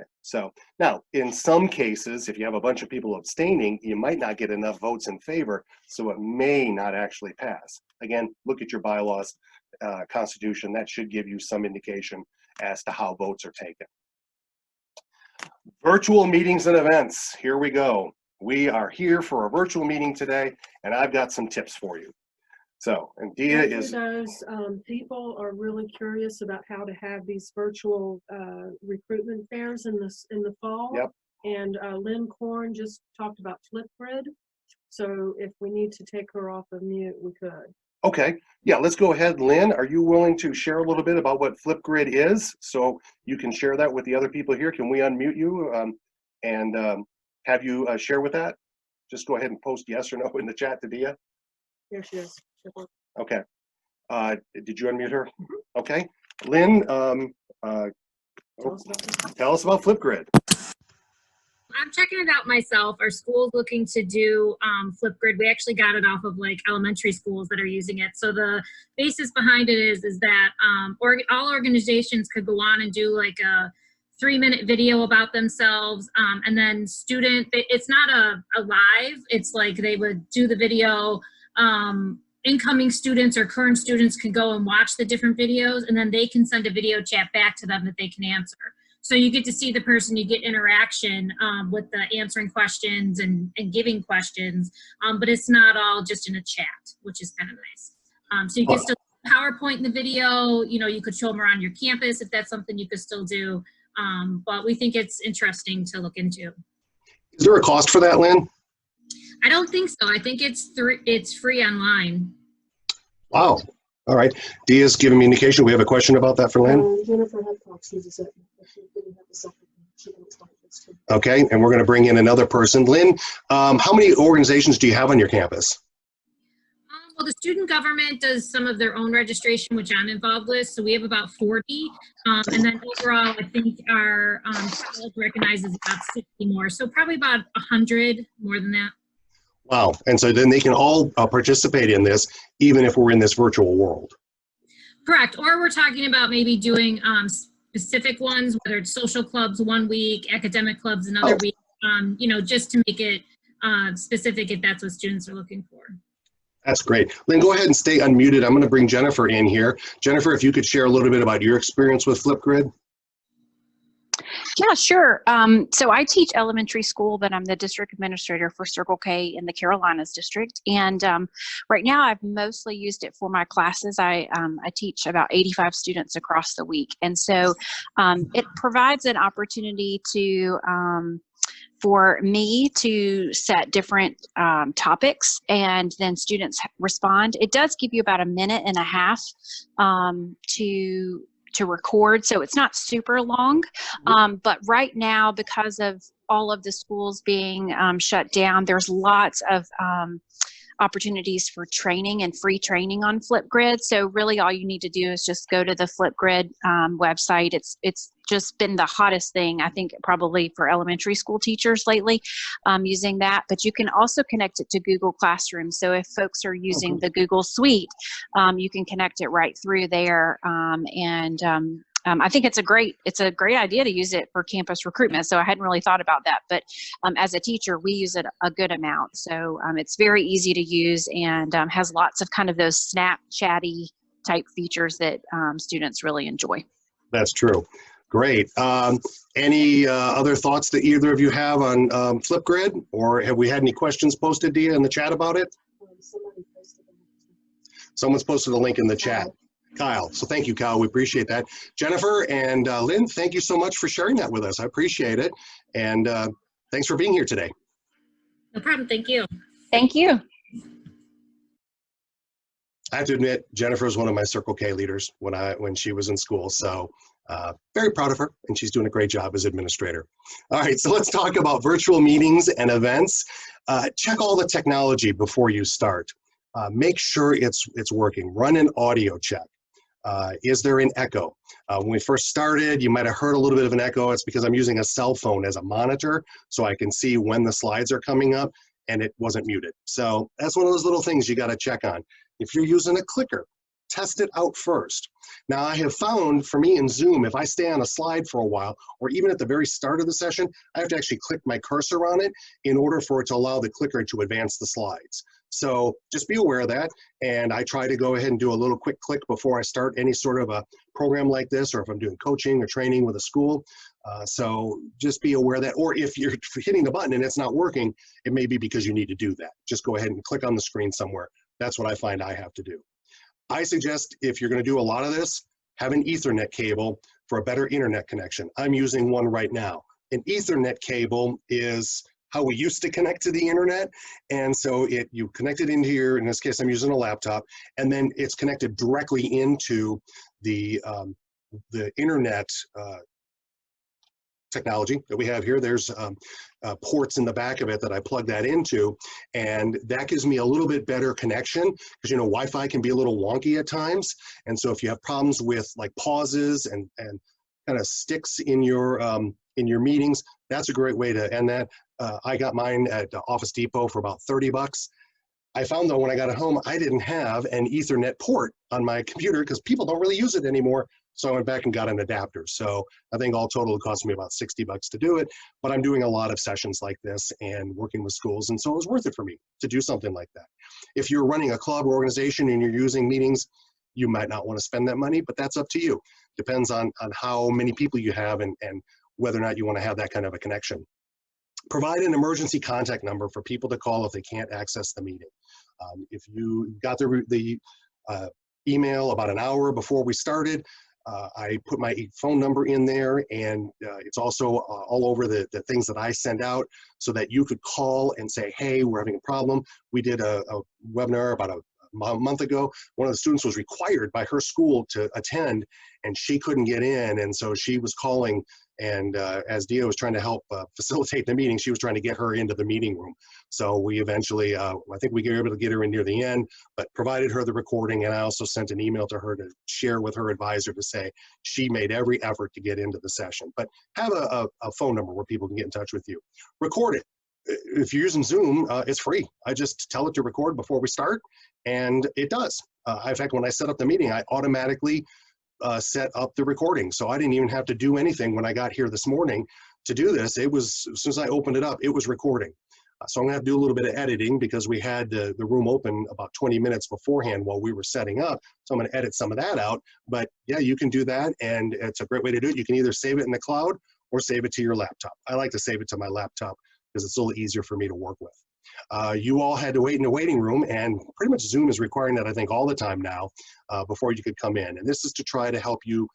Okay. So now in some cases, if you have a bunch of people abstaining, you might not get enough votes in favor, so it may not actually pass. Again, look at your bylaws, constitution, that should give you some indication as to how votes are taken. Virtual meetings and events, here we go. We are here for a virtual meeting today, and I've got some tips for you. So, and Dia is... Those people are really curious about how to have these virtual recruitment fairs in the fall. Yep. And Lynn Korn just talked about Flipgrid. So if we need to take her off of mute, we could. Okay, yeah, let's go ahead. Lynn, are you willing to share a little bit about what Flipgrid is? So you can share that with the other people here. Can we unmute you and have you share with that? Just go ahead and post yes or no in the chat to Dia. There she is. Okay. Did you unmute her? Mm-hmm. Okay. Lynn, tell us about Flipgrid. I'm checking it out myself. Our school's looking to do Flipgrid. We actually got it off of like elementary schools that are using it. So the basis behind it is that all organizations could go on and do like a 3-minute video about themselves, and then it's not a live, it's like they would do the video, incoming students or current students can go and watch the different videos, and then they can send a video chat back to them that they can answer. So you get to see the person, you get interaction with the answering questions and giving questions, but it's not all just in a chat, which is kind of nice. So you can still PowerPoint PowerPoint and the video, you could show them around your campus if that's something you could still do. But we think it's interesting to look into. Is there a cost for that, Lynn? I don't think so. I think it's free online. Wow. All right. Dia's giving me indication. We have a question about that for Lynn. Jennifer Hadcox uses it. She didn't have a second. She can explain this too. Okay. And we're going to bring in another person. Lynn, how many organizations do you have on your campus? Well, the student government does some of their own registration, which I'm involved with. So we have about 40. And then overall, I think our college recognizes about 60 more. So probably about 100 more than that. Wow. And so then they can all participate in this, even if we're in this virtual world. Correct. Or we're talking about maybe doing specific ones, whether it's social clubs 1 week, academic clubs another week, just to make it specific if that's what students are looking for. That's great. Lynn, go ahead and stay unmuted. I'm going to bring Jennifer in here. Jennifer, if you could share a little bit about your experience with Flipgrid. Yeah, sure. So I teach elementary school, but I'm the district administrator for Circle K in the Carolinas district. And right now I've mostly used it for my classes. I teach about 85 students across the week. And so it provides an opportunity to for me to set different topics and then students respond. It does give you about 1.5 minutes to record, so it's not super long, but right now, because of all of the schools being shut down, there's lots of opportunities for training and free training on Flipgrid. So really all you need to do is just go to the Flipgrid website. It's just been the hottest thing, I think, probably for elementary school teachers lately, using that. But you can also connect it to Google Classroom. So if folks are using the Google Suite, you can connect it right through there. I think it's a great idea to use it for campus recruitment. So I hadn't really thought about that, but as a teacher, we use it a good amount. So it's very easy to use and has lots of kind of those Snapchatty type features that students really enjoy. That's true. Great. Any other thoughts that either of you have on Flipgrid, or have we had any questions posted, Dia, in the chat about it? Someone's posted a link in the chat. Kyle. So thank you, Kyle. We appreciate that. Jennifer and Lynn, thank you so much for sharing that with us. I appreciate it. And thanks for being here today. No problem. Thank you. Thank you. I have to admit, Jennifer is one of my Circle K leaders when she was in school. So very proud of her, and she's doing a great job as administrator. All right, so let's talk about virtual meetings and events. Check all the technology before you start. Make sure it's working. Run an audio check. Is there an echo? When we first started, you might have heard a little bit of an echo. It's because I'm using a cell phone as a monitor, so I can see when the slides are coming up, and it wasn't muted. So that's one of those little things you got to check on. If you're using a clicker, test it out first. Now, I have found, for me in Zoom, if I stay on a slide for a while, or even at the very start of the session, I have to actually click my cursor on it in order for it to allow the clicker to advance the slides. So just be aware of that, and I try to go ahead and do a little quick click before I start any sort of a program like this, or if I'm doing coaching or training with a school. So just be aware of that, or if you're hitting the button and it's not working, it may be because you need to do that. Just go ahead and click on the screen somewhere. That's what I find I have to do. I suggest if you're going to do a lot of this, have an Ethernet cable for a better internet connection. I'm using one right now. An Ethernet cable is how we used to connect to the internet, and so you connect it into your, in this case I'm using a laptop, and then it's connected directly into the internet technology that we have here. There's ports in the back of it that I plug that into, and that gives me a little bit better connection, because Wi-Fi can be a little wonky at times, and so if you have problems with like pauses and kind of sticks in your meetings, that's a great way to end that. I got mine at Office Depot for about 30 bucks. I found though when I got it home, I didn't have an Ethernet port on my computer because people don't really use it anymore. So I went back and got an adapter. So I think all total it cost me about 60 bucks to do it, but I'm doing a lot of sessions like this and working with schools. And so it was worth it for me to do something like that. If you're running a club or organization and you're using meetings, you might not want to spend that money, but that's up to you. Depends on how many people you have and whether or not you want to have that kind of a connection. Provide an emergency contact number for people to call if they can't access the meeting. If you got the email about an hour before we started. I put my phone number in there, and it's also all over the things that I send out so that you could call and say, hey, we're having a problem. We did a webinar about a month ago. One of the students was required by her school to attend, and she couldn't get in, and so she was calling, and as Dia was trying to help facilitate the meeting, she was trying to get her into the meeting room. So we eventually, I think we were able to get her in near the end, but provided her the recording, and I also sent an email to her to share with her advisor to say she made every effort to get into the session. But have a phone number where people can get in touch with you. Record it. If you're using Zoom, it's free. I just tell it to record before we start, and it does. In fact, when I set up the meeting, I automatically set up the recording. So I didn't even have to do anything when I got here this morning to do this. It was, as soon as I opened it up, it was recording. So I'm gonna have to do a little bit of editing because we had the room open about 20 minutes beforehand while we were setting up. So I'm gonna edit some of that out. But yeah, you can do that, and it's a great way to do it. You can either save it in the cloud or save it to your laptop. I like to save it to my laptop because it's a little easier for me to work with. You all had to wait in the waiting room, and pretty much Zoom is requiring that, I think, all the time now before you could come in. And this is to try to help you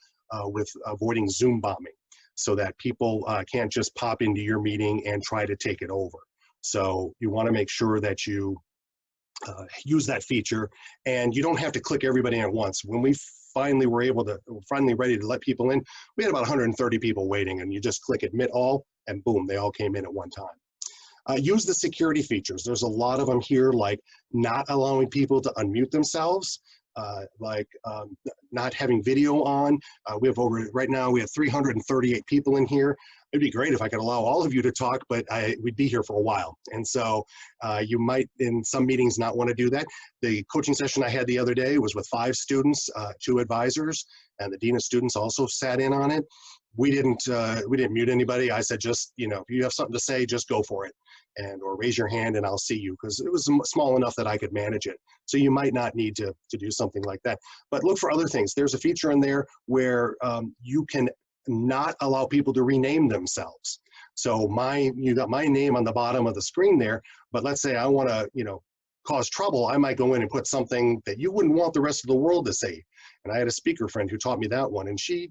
with avoiding Zoom bombing so that people can't just pop into your meeting and try to take it over. So you want to make sure that you use that feature, and you don't have to click everybody at once. When we finally were finally ready to let people in, we had about 130 people waiting, and you just click admit all, and boom, they all came in at one time. Use the security features. There's a lot of them here, like not allowing people to unmute themselves, not having video on. We have right now, we have 338 people in here. It'd be great if I could allow all of you to talk, but we'd be here for a while. And so you might, in some meetings, not want to do that. The coaching session I had the other day was with 5 students, 2 advisors, and the dean of students also sat in on it. We didn't mute anybody. I said, just, if you have something to say, just go for it, or raise your hand and I'll see you, because it was small enough that I could manage it. So you might not need to do something like that. But look for other things. There's a feature in there where you can not allow people to rename themselves. So you got my name on the bottom of the screen there, but let's say I want to, cause trouble. I might go in and put something that you wouldn't want the rest of the world to see. And I had a speaker friend who taught me that one, and she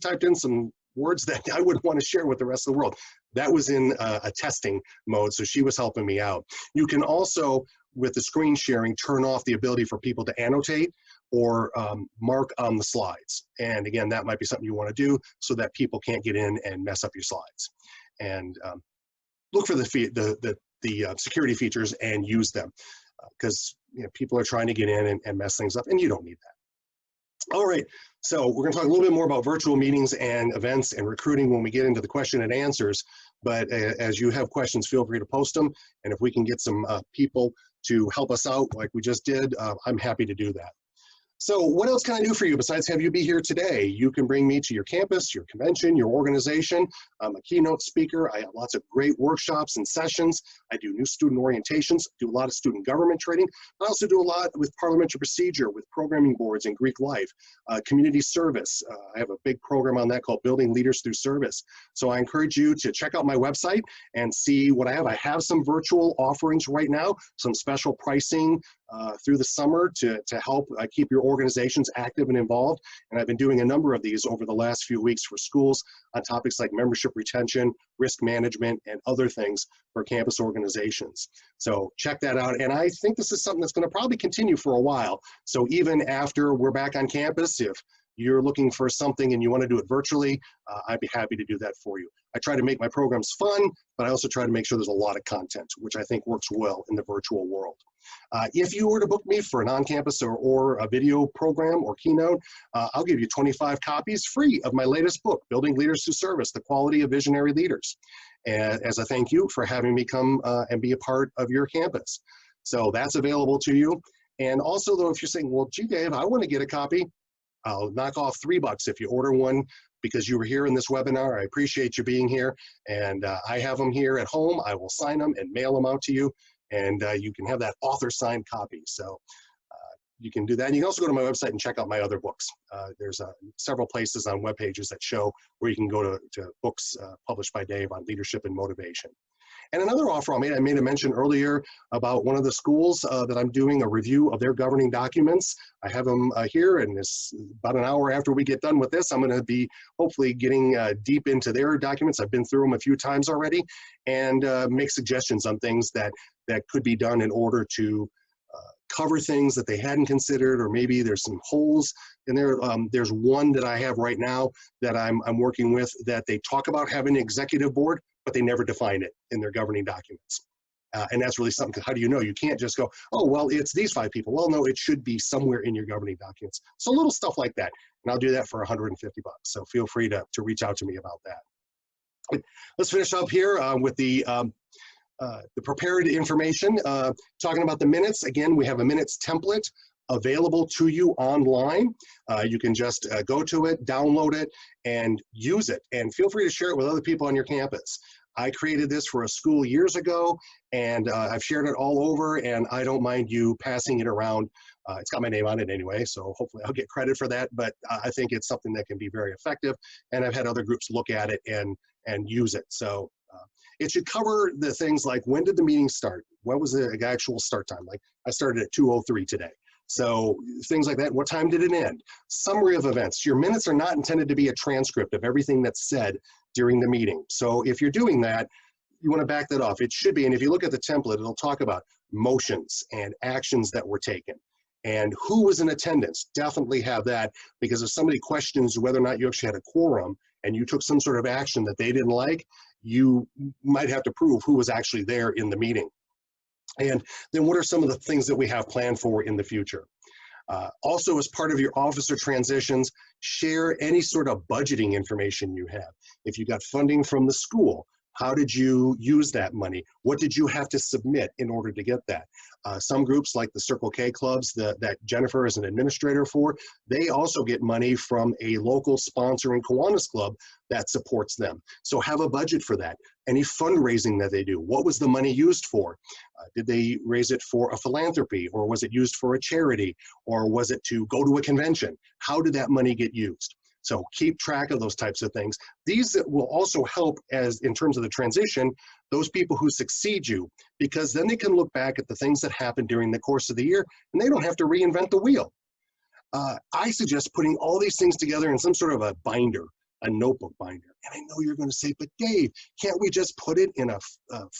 typed in some words that I wouldn't want to share with the rest of the world. That was in a testing mode, so she was helping me out. You can also, with the screen sharing, turn off the ability for people to annotate or mark on the slides. And again, that might be something you want to do so that people can't get in and mess up your slides. And look for the security features and use them, because people are trying to get in and mess things up, and you don't need that. All right, so we're going to talk a little bit more about virtual meetings and events and recruiting when we get into the question and answers. But as you have questions, feel free to post them. And if we can get some people to help us out like we just did, I'm happy to do that. So what else can I do for you besides have you be here today? You can bring me to your campus, your convention, your organization. I'm a keynote speaker. I have lots of great workshops and sessions. I do new student orientations, do a lot of student government training. I also do a lot with parliamentary procedure, with programming boards and Greek life, community service. I have a big program on that called Building Leaders Through Service. So I encourage you to check out my website and see what I have. I have some virtual offerings right now, some special pricing through the summer to help keep your organizations active and involved. And I've been doing a number of these over the last few weeks for schools on topics like membership retention, risk management, and other things for campus organizations. So check that out. And I think this is something that's going to probably continue for a while. So even after we're back on campus, if you're looking for something and you want to do it virtually, I'd be happy to do that for you. I try to make my programs fun, but I also try to make sure there's a lot of content, which I think works well in the virtual world. If you were to book me for an on-campus or a video program or keynote, I'll give you 25 copies free of my latest book, Building Leaders Through Service, The Quality of Visionary Leaders, as a thank you for having me come and be a part of your campus. So that's available to you. And also, though, if you're saying, well, gee, Dave, I want to get a copy, I'll knock off $3 if you order one because you were here in this webinar. I appreciate you being here, and I have them here at home. I will sign them and mail them out to you, and you can have that author signed copy. So you can do that. And you can also go to my website and check out my other books. There's several places on web pages that show where you can go to books published by Dave on leadership and motivation. And another offer I made a mention earlier about one of the schools that I'm doing a review of their governing documents. I have them here, and it's about an hour after we get done with this, I'm going to be hopefully getting deep into their documents. I've been through them a few times already, and make suggestions on things that could be done in order to cover things that they hadn't considered, or maybe there's some holes in there. There's one that I have right now that I'm working with that they talk about having an executive board, but they never define it in their governing documents. And that's really something, 'cause how do you know? You can't just go, oh, well, it's these 5 people. Well, no, it should be somewhere in your governing documents. So little stuff like that. And I'll do that for 150 bucks. So feel free to reach out to me about that. Let's finish up here with the prepared information. Talking about the minutes, again, we have a minutes template available to you online. You can just go to it, download it, and use it. And feel free to share it with other people on your campus. I created this for a school years ago, and I've shared it all over, and I don't mind you passing it around. It's got my name on it anyway, so hopefully I'll get credit for that, but I think it's something that can be very effective, and I've had other groups look at it and use it. So it should cover the things like, when did the meeting start? What was the actual start time? Like, I started at 2:03 today. So things like that. What time did it end? Summary of events. Your minutes are not intended to be a transcript of everything that's said during the meeting. So if you're doing that, you want to back that off. It should be, and if you look at the template, it'll talk about motions and actions that were taken and who was in attendance. Definitely have that, because if somebody questions whether or not you actually had a quorum and you took some sort of action that they didn't like, you might have to prove who was actually there in the meeting. And then what are some of the things that we have planned for in the future? Also, as part of your officer transitions, share any sort of budgeting information you have. If you got funding from the school, how did you use that money? What did you have to submit in order to get that? Some groups, like the Circle K clubs that Jennifer is an administrator for, they also get money from a local sponsoring Kiwanis club that supports them. So have a budget for that. Any fundraising that they do, what was the money used for? Did they raise it for a philanthropy, or was it used for a charity, or was it to go to a convention? How did that money get used? So keep track of those types of things. These will also help, as in terms of the transition, those people who succeed you, because then they can look back at the things that happened during the course of the year, and they don't have to reinvent the wheel. I suggest putting all these things together in some sort of a binder, a notebook binder. And I know you're going to say, but Dave, can't we just put it in a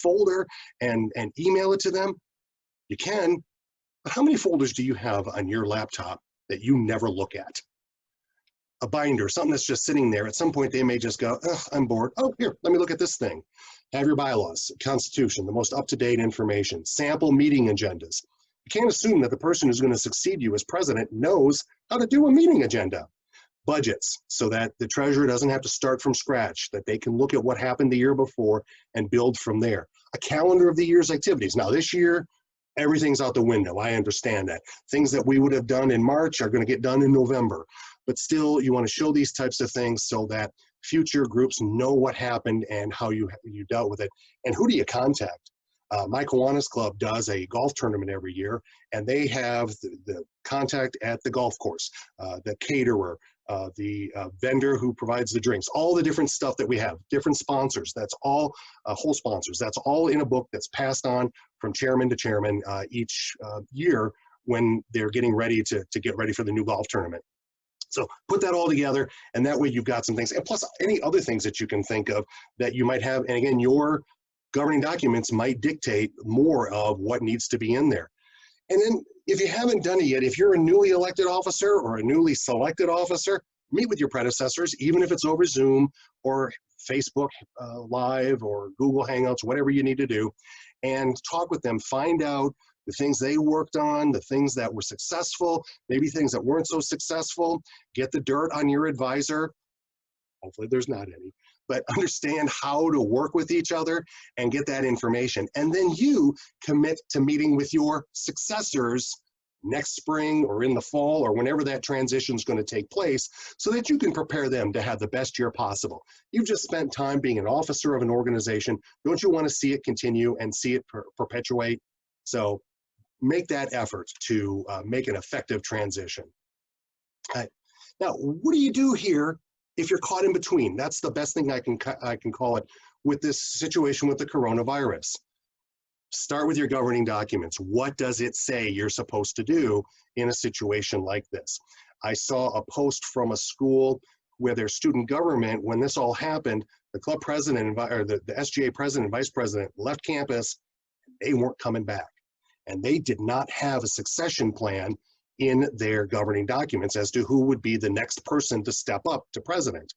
folder and email it to them? You can, but how many folders do you have on your laptop that you never look at? A binder, something that's just sitting there. At some point, they may just go, ugh, I'm bored. Oh, here, let me look at this thing. Have your bylaws, Constitution, the most up-to-date information, sample meeting agendas. You can't assume that the person who's going to succeed you as president knows how to do a meeting agenda. Budgets, so that the treasurer doesn't have to start from scratch, that they can look at what happened the year before and build from there. A calendar of the year's activities. Now, this year, everything's out the window. I understand that. Things that we would have done in March are going to get done in November. But still, you want to show these types of things so that future groups know what happened and how you dealt with it. And who do you contact? My Kiwanis Club does a golf tournament every year, and they have the contact at the golf course, the caterer, the vendor who provides the drinks, all the different stuff that we have, different sponsors. That's all whole sponsors. That's all in a book that's passed on from chairman to chairman each year when they're getting ready to get ready for the new golf tournament. So put that all together, and that way you've got some things, and plus any other things that you can think of that you might have. And again, your governing documents might dictate more of what needs to be in there. And then if you haven't done it yet, if you're a newly elected officer or a newly selected officer, meet with your predecessors, even if it's over Zoom or Facebook Live or Google Hangouts, whatever you need to do, and talk with them, find out the things they worked on, the things that were successful, maybe things that weren't so successful. Get the dirt on your advisor. Hopefully there's not any, but understand how to work with each other and get that information. And then you commit to meeting with your successors next spring or in the fall or whenever that transition is going to take place, so that you can prepare them to have the best year possible. You've just spent time being an officer of an organization. Don't you want to see it continue and see it perpetuate? So make that effort to make an effective transition. Now, what do you do here if you're caught in between? That's the best thing I can call it with this situation with the coronavirus. Start with your governing documents. What does it say you're supposed to do in a situation like this? I saw a post from a school where their student government, when this all happened, the club president, or the SGA president and vice president left campus. They weren't coming back. And they did not have a succession plan in their governing documents as to who would be the next person to step up to president.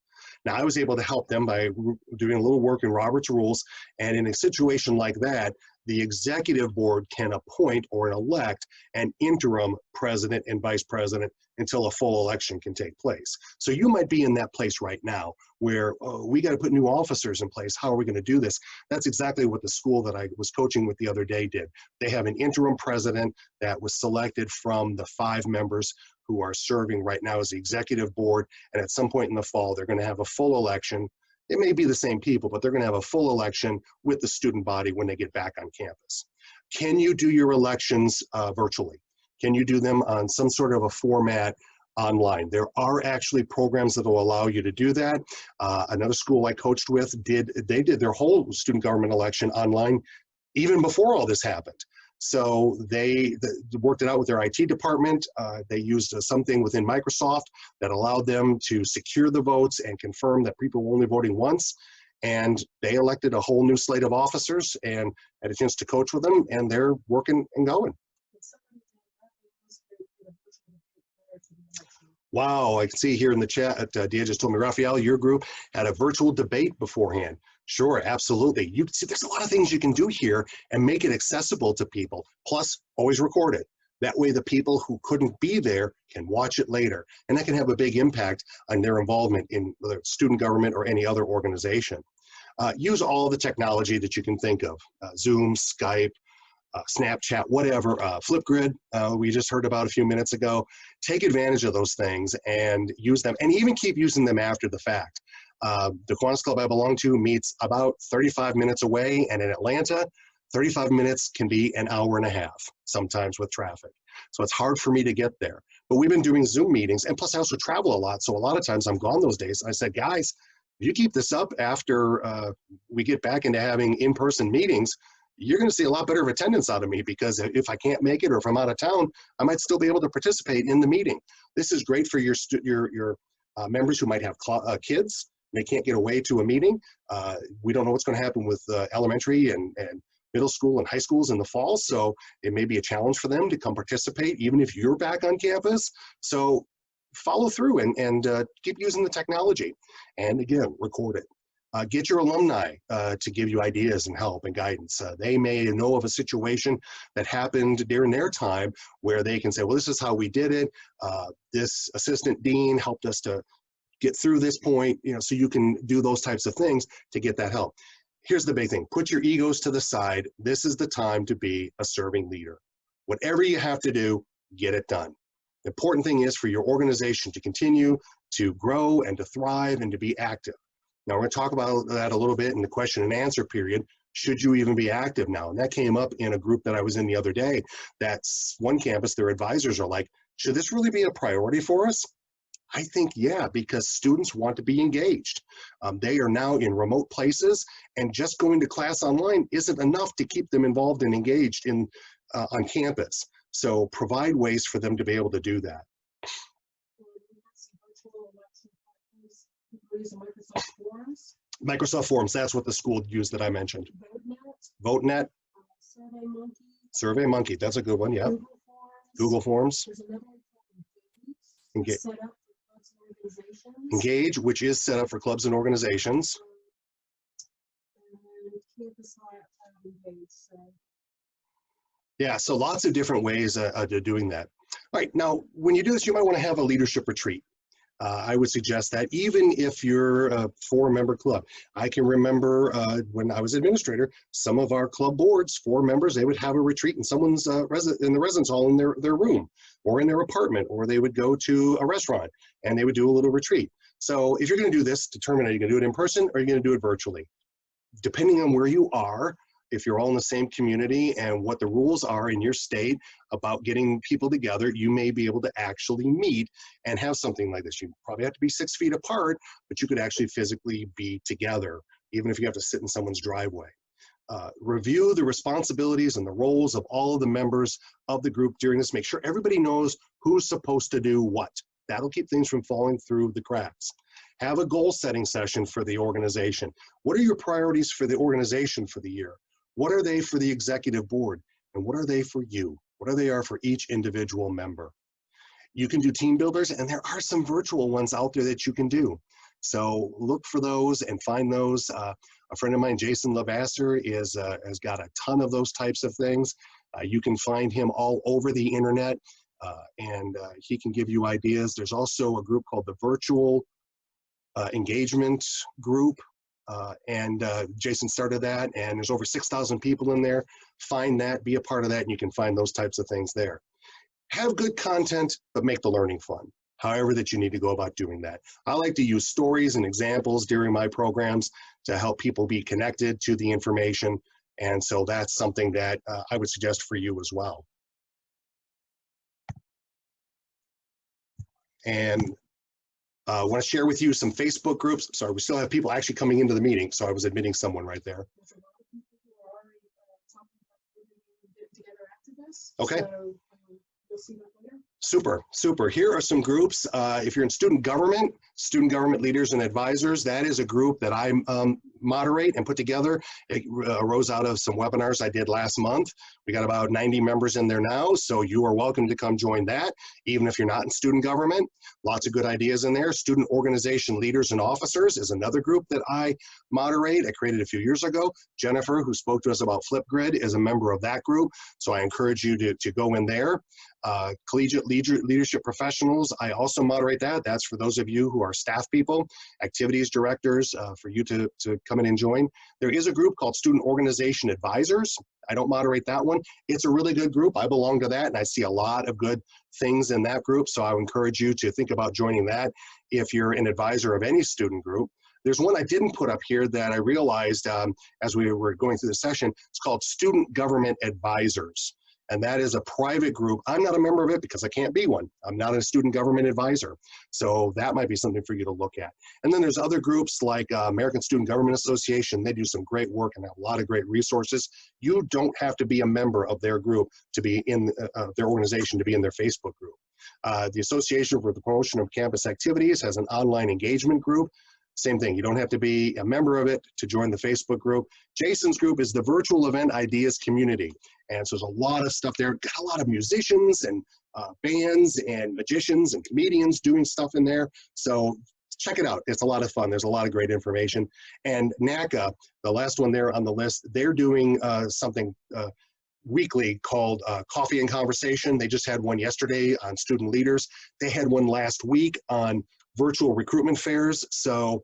Now, I was able to help them by doing a little work in Robert's Rules, and in a situation like that, the executive board can appoint or elect an interim president and vice president until a full election can take place. So you might be in that place right now where we got to put new officers in place. How are we going to do this? That's exactly what the school that I was coaching with the other day did. They have an interim president that was selected from the 5 members who are serving right now as the executive board, and at some point in the fall, they're going to have a full election. It may be the same people, but they're going to have a full election with the student body when they get back on campus. Can you do your elections virtually? Can you do them on some sort of a format online? There are actually programs that will allow you to do that. Another school I coached with did their whole student government election online even before all this happened. So they worked it out with their IT department. They used something within Microsoft that allowed them to secure the votes and confirm that people were only voting once. And they elected a whole new slate of officers and had a chance to coach with them, and they're working and going. Wow, I can see here in the chat, Dia just told me, Raphael, your group had a virtual debate beforehand. Sure, absolutely. You see, there's a lot of things you can do here and make it accessible to people. Plus, always record it. That way the people who couldn't be there can watch it later. And that can have a big impact on their involvement in whether it's student government or any other organization. Use all the technology that you can think of. Zoom, Skype, Snapchat, whatever, Flipgrid, we just heard about a few minutes ago. Take advantage of those things and use them, and even keep using them after the fact. The Kiwanis Club I belong to meets about 35 minutes away, and in Atlanta, 35 minutes can be an hour and a half, sometimes with traffic. So it's hard for me to get there. But we've been doing Zoom meetings, and plus I also travel a lot, so a lot of times I'm gone those days. I said, guys, if you keep this up after we get back into having in-person meetings, you're going to see a lot better of attendance out of me, because if I can't make it or if I'm out of town, I might still be able to participate in the meeting. This is great for your members who might have kids. They can't get away to a meeting. We don't know what's going to happen with elementary and middle school and high schools in the fall, so it may be a challenge for them to come participate even if you're back on campus. So follow through and keep using the technology. And again, record it. Get your alumni to give you ideas and help and guidance. They may know of a situation that happened during their time where they can say, well, this is how we did it. This assistant dean helped us to get through this point, so you can do those types of things to get that help. Here's the big thing. Put your egos to the side. This is the time to be a serving leader. Whatever you have to do, get it done. The important thing is for your organization to continue to grow and to thrive and to be active. Now, we're going to talk about that a little bit in the question and answer period. Should you even be active now? And that came up in a group that I was in the other day. That's one campus, their advisors are like, should this really be a priority for us? I think, yeah, because students want to be engaged. They are now in remote places, and just going to class online isn't enough to keep them involved and engaged on campus. So provide ways for them to be able to do that. Microsoft Forms, that's what the school used that I mentioned. VoteNet, SurveyMonkey, that's a good one, yeah. Google Forms. Engage, which is set up for clubs and organizations. Yeah, so lots of different ways of doing that. All right, now, when you do this, you might want to have a leadership retreat. I would suggest that even if you're a 4-member club. I can remember when I was administrator, some of our club boards, 4 members, they would have a retreat in someone's in the residence hall in their room or in their apartment, or they would go to a restaurant and they would do a little retreat. So if you're going to do this, determine are you going to do it in person or are you going to do it virtually? Depending on where you are, if you're all in the same community and what the rules are in your state about getting people together, you may be able to actually meet and have something like this. You probably have to be 6 feet apart, but you could actually physically be together even if you have to sit in someone's driveway. Review the responsibilities and the roles of all of the members of the group during this. Make sure everybody knows who's supposed to do what. That'll keep things from falling through the cracks. Have a goal setting session for the organization. What are your priorities for the organization for the year? What are they for the executive board? And what are they for you? What are they for each individual member? You can do team builders, and there are some virtual ones out there that you can do. So look for those and find those. A friend of mine, Jason Lavasser, has got a ton of those types of things. You can find him all over the internet, and he can give you ideas. There's also a group called the Virtual Engagement Group, and Jason started that, and there's over 6,000 people in there. Find that, be a part of that, and you can find those types of things there. Have good content, but make the learning fun. However that you need to go about doing that. I like to use stories and examples during my programs to help people be connected to the information. And so that's something that I would suggest for you as well. And I want to share with you some Facebook groups. Sorry, we still have people actually coming into the meeting, so I was admitting someone right there. There's a lot of people who are already talking about getting together after this. Okay. So we'll see that later. Super, super. Here are some groups. If you're in student government leaders and advisors, that is a group that I moderate and put together. It arose out of some webinars I did last month. We got about 90 members in there now, so you are welcome to come join that, even if you're not in student government. Lots of good ideas in there. Student organization leaders and officers is another group that I moderate. I created a few years ago. Jennifer, who spoke to us about Flipgrid, is a member of that group, so I encourage you to go in there. Collegiate leadership professionals, I also moderate that. That's for those of you who are staff people, activities directors, for you to come in and join. There is a group called Student Organization Advisors. I don't moderate that one. It's a really good group. I belong to that, and I see a lot of good things in that group, so I would encourage you to think about joining that if you're an advisor of any student group. There's one I didn't put up here that I realized as we were going through the session. It's called Student Government Advisors. And that is a private group. I'm not a member of it because I can't be one. I'm not a student government advisor. So that might be something for you to look at. And then there's other groups like American Student Government Association. They do some great work and have a lot of great resources. You don't have to be a member of their group to be in their organization, to be in their Facebook group. The Association for the Promotion of Campus Activities has an online engagement group. Same thing, you don't have to be a member of it to join the Facebook group. Jason's group is the Virtual Event Ideas Community. And so there's a lot of stuff there. Got a lot of musicians and bands and magicians and comedians doing stuff in there. So check it out. It's a lot of fun. There's a lot of great information. And NACA, the last one there on the list, they're doing something weekly called Coffee and Conversation. They just had one yesterday on student leaders. They had one last week on virtual recruitment fairs. So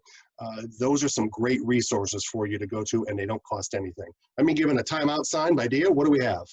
those are some great resources for you to go to, and they don't cost anything. Let me give a timeout sign by Dia. What do we have?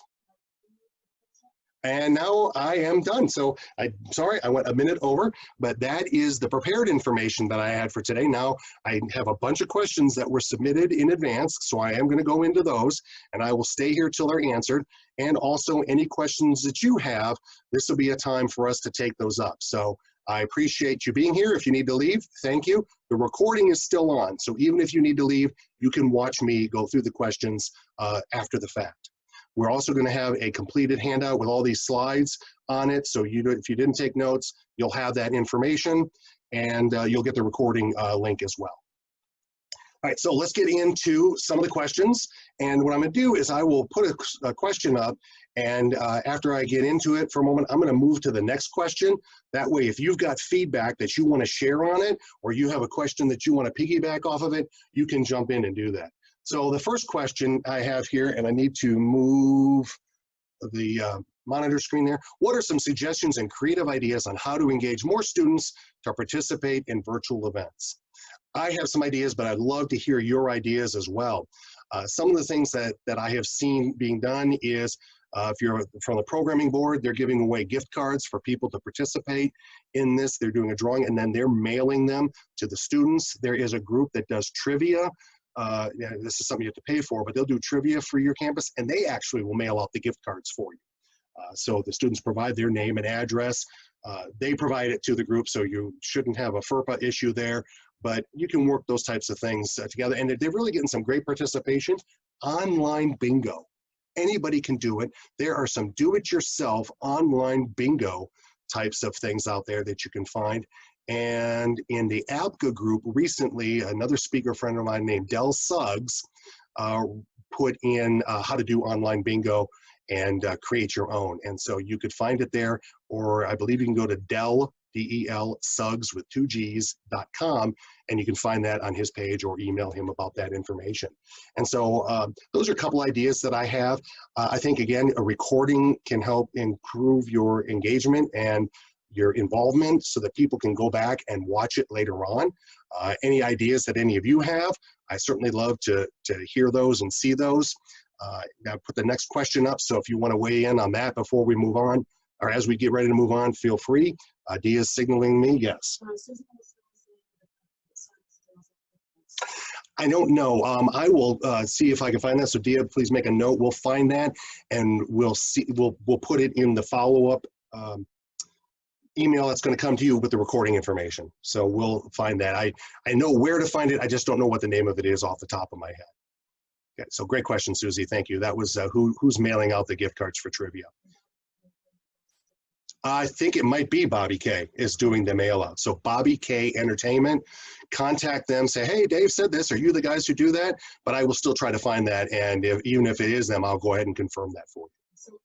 And now I am done. So I'm sorry, I went a minute over, but that is the prepared information that I had for today. Now I have a bunch of questions that were submitted in advance, so I am going to go into those, and I will stay here till they're answered. And also any questions that you have, this will be a time for us to take those up. So I appreciate you being here. If you need to leave, thank you. The recording is still on, so even if you need to leave, you can watch me go through the questions after the fact. We're also going to have a completed handout with all these slides on it, so if you didn't take notes, you'll have that information, and you'll get the recording link as well. All right, so let's get into some of the questions. And what I'm going to do is I will put a question up, and after I get into it for a moment, I'm going to move to the next question. That way, if you've got feedback that you want to share on it, or you have a question that you want to piggyback off of it, you can jump in and do that. So the first question I have here, and I need to move the monitor screen there. What are some suggestions and creative ideas on how to engage more students to participate in virtual events? I have some ideas, but I'd love to hear your ideas as well. Some of the things that I have seen being done is, if you're from the programming board, they're giving away gift cards for people to participate in this. They're doing a drawing, and then they're mailing them to the students. There is a group that does trivia. This is something you have to pay for, but they'll do trivia for your campus, and they actually will mail out the gift cards for you. So the students provide their name and address. They provide it to the group, so you shouldn't have a FERPA issue there. but you can work those types of things together. And they're really getting some great participation. Online bingo. Anybody can do it. There are some do-it-yourself online bingo types of things out there that you can find. And in the APGA group recently, another speaker friend of mine named Del Suggs put in how to do online bingo and create your own. And so you could find it there, or I believe you can go to Del, D-E-L, Suggs with 2 Gs.com, and you can find that on his page or email him about that information. And so those are a couple ideas that I have. I think, again, a recording can help improve your engagement and your involvement so that people can go back and watch it later on. Any ideas that any of you have, I certainly love to hear those and see those. Now put the next question up, so if you want to weigh in on that before we move on, or as we get ready to move on, feel free. Dia's signaling me, yes. I don't know. I will see if I can find that. So Dia, please make a note. We'll find that, and we'll see. We'll put it in the follow-up email that's going to come to you with the recording information. So we'll find that. I know where to find it. I just don't know what the name of it is off the top of my head. Okay, so great question, Susie. Thank you. That was who's mailing out the gift cards for trivia. I think it might be Bobby K is doing the mail out. So Bobby K Entertainment, contact them, say, hey, Dave said this. Are you the guys who do that? But I will still try to find that. And even if it is them, I'll go ahead and confirm that for you.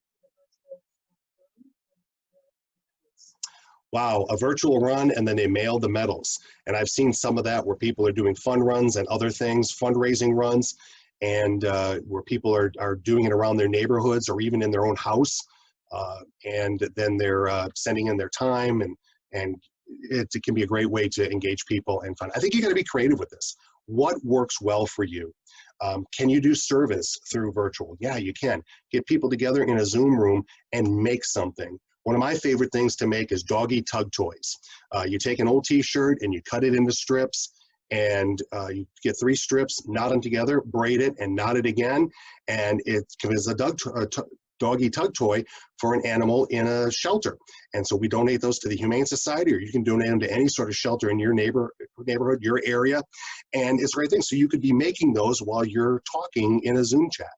Wow, a virtual run, and then they mail the medals. And I've seen some of that where people are doing fun runs and other things, fundraising runs, and where people are doing it around their neighborhoods or even in their own house. And then they're sending in their time, and it can be a great way to engage people and fun. I think you got to be creative with this. What works well for you? Can you do service through virtual? Yeah, you can. Get people together in a Zoom room and make something. One of my favorite things to make is doggy tug toys. You take an old t-shirt and you cut it into strips, and you get 3 strips, knot them together, braid it, and knot it again, and it is a doggy tug toy for an animal in a shelter. And so we donate those to the Humane Society, or you can donate them to any sort of shelter in your neighborhood, your area, and it's a great thing. So you could be making those while you're talking in a Zoom chat.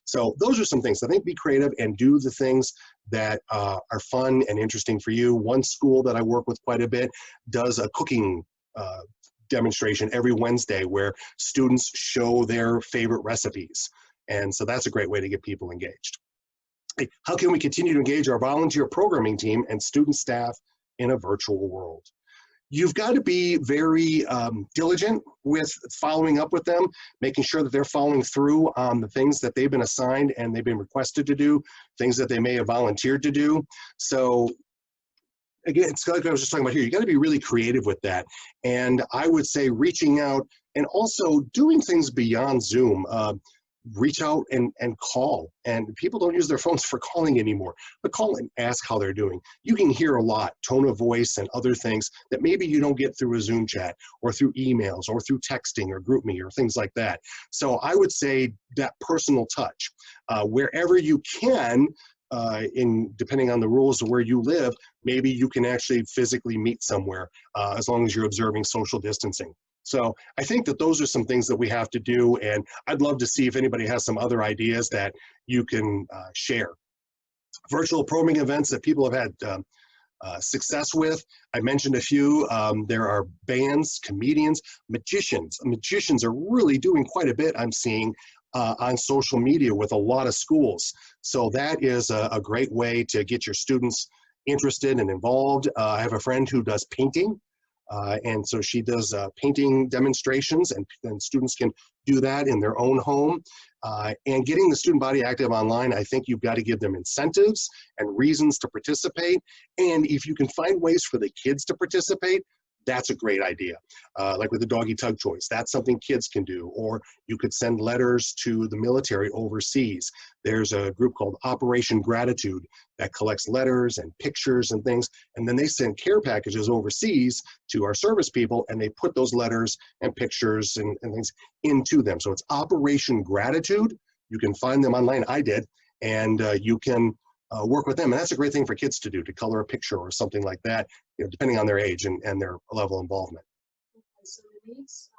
So those are some things. I think be creative and do the things that are fun and interesting for you. One school that I work with quite a bit does a cooking demonstration every Wednesday where students show their favorite recipes. And so that's a great way to get people engaged. How can we continue to engage our volunteer programming team and student staff in a virtual world? You've got to be very diligent with following up with them, making sure that they're following through on the things that they've been assigned and they've been requested to do, things that they may have volunteered to do. So again, it's like I was just talking about here, you got to be really creative with that. And I would say reaching out and also doing things beyond Zoom. Reach out and call. And people don't use their phones for calling anymore, but call and ask how they're doing. You can hear a lot, tone of voice and other things that maybe you don't get through a Zoom chat or through emails or through texting or GroupMe or things like that. So I would say that personal touch, wherever you can, depending on the rules of where you live, maybe you can actually physically meet somewhere as long as you're observing social distancing. So I think that those are some things that we have to do, and I'd love to see if anybody has some other ideas that you can share. Virtual probing events that people have had success with. I mentioned a few. There are bands, comedians, magicians. Magicians are really doing quite a bit, I'm seeing, on social media with a lot of schools. So that is a great way to get your students interested and involved. I have a friend who does painting. And so she does painting demonstrations, and students can do that in their own home. And getting the student body active online, I think you've got to give them incentives and reasons to participate. And if you can find ways for the kids to participate, that's a great idea. Like with the doggy tug toys, that's something kids can do. Or you could send letters to the military overseas. There's a group called Operation Gratitude that collects letters and pictures and things, and then they send care packages overseas to our service people, and they put those letters and pictures and things into them. So it's Operation Gratitude. You can find them online. I did, and you can work with them. And that's a great thing for kids to do, to color a picture or something like that, you know, depending on their age and their level of involvement. Okay, so the days,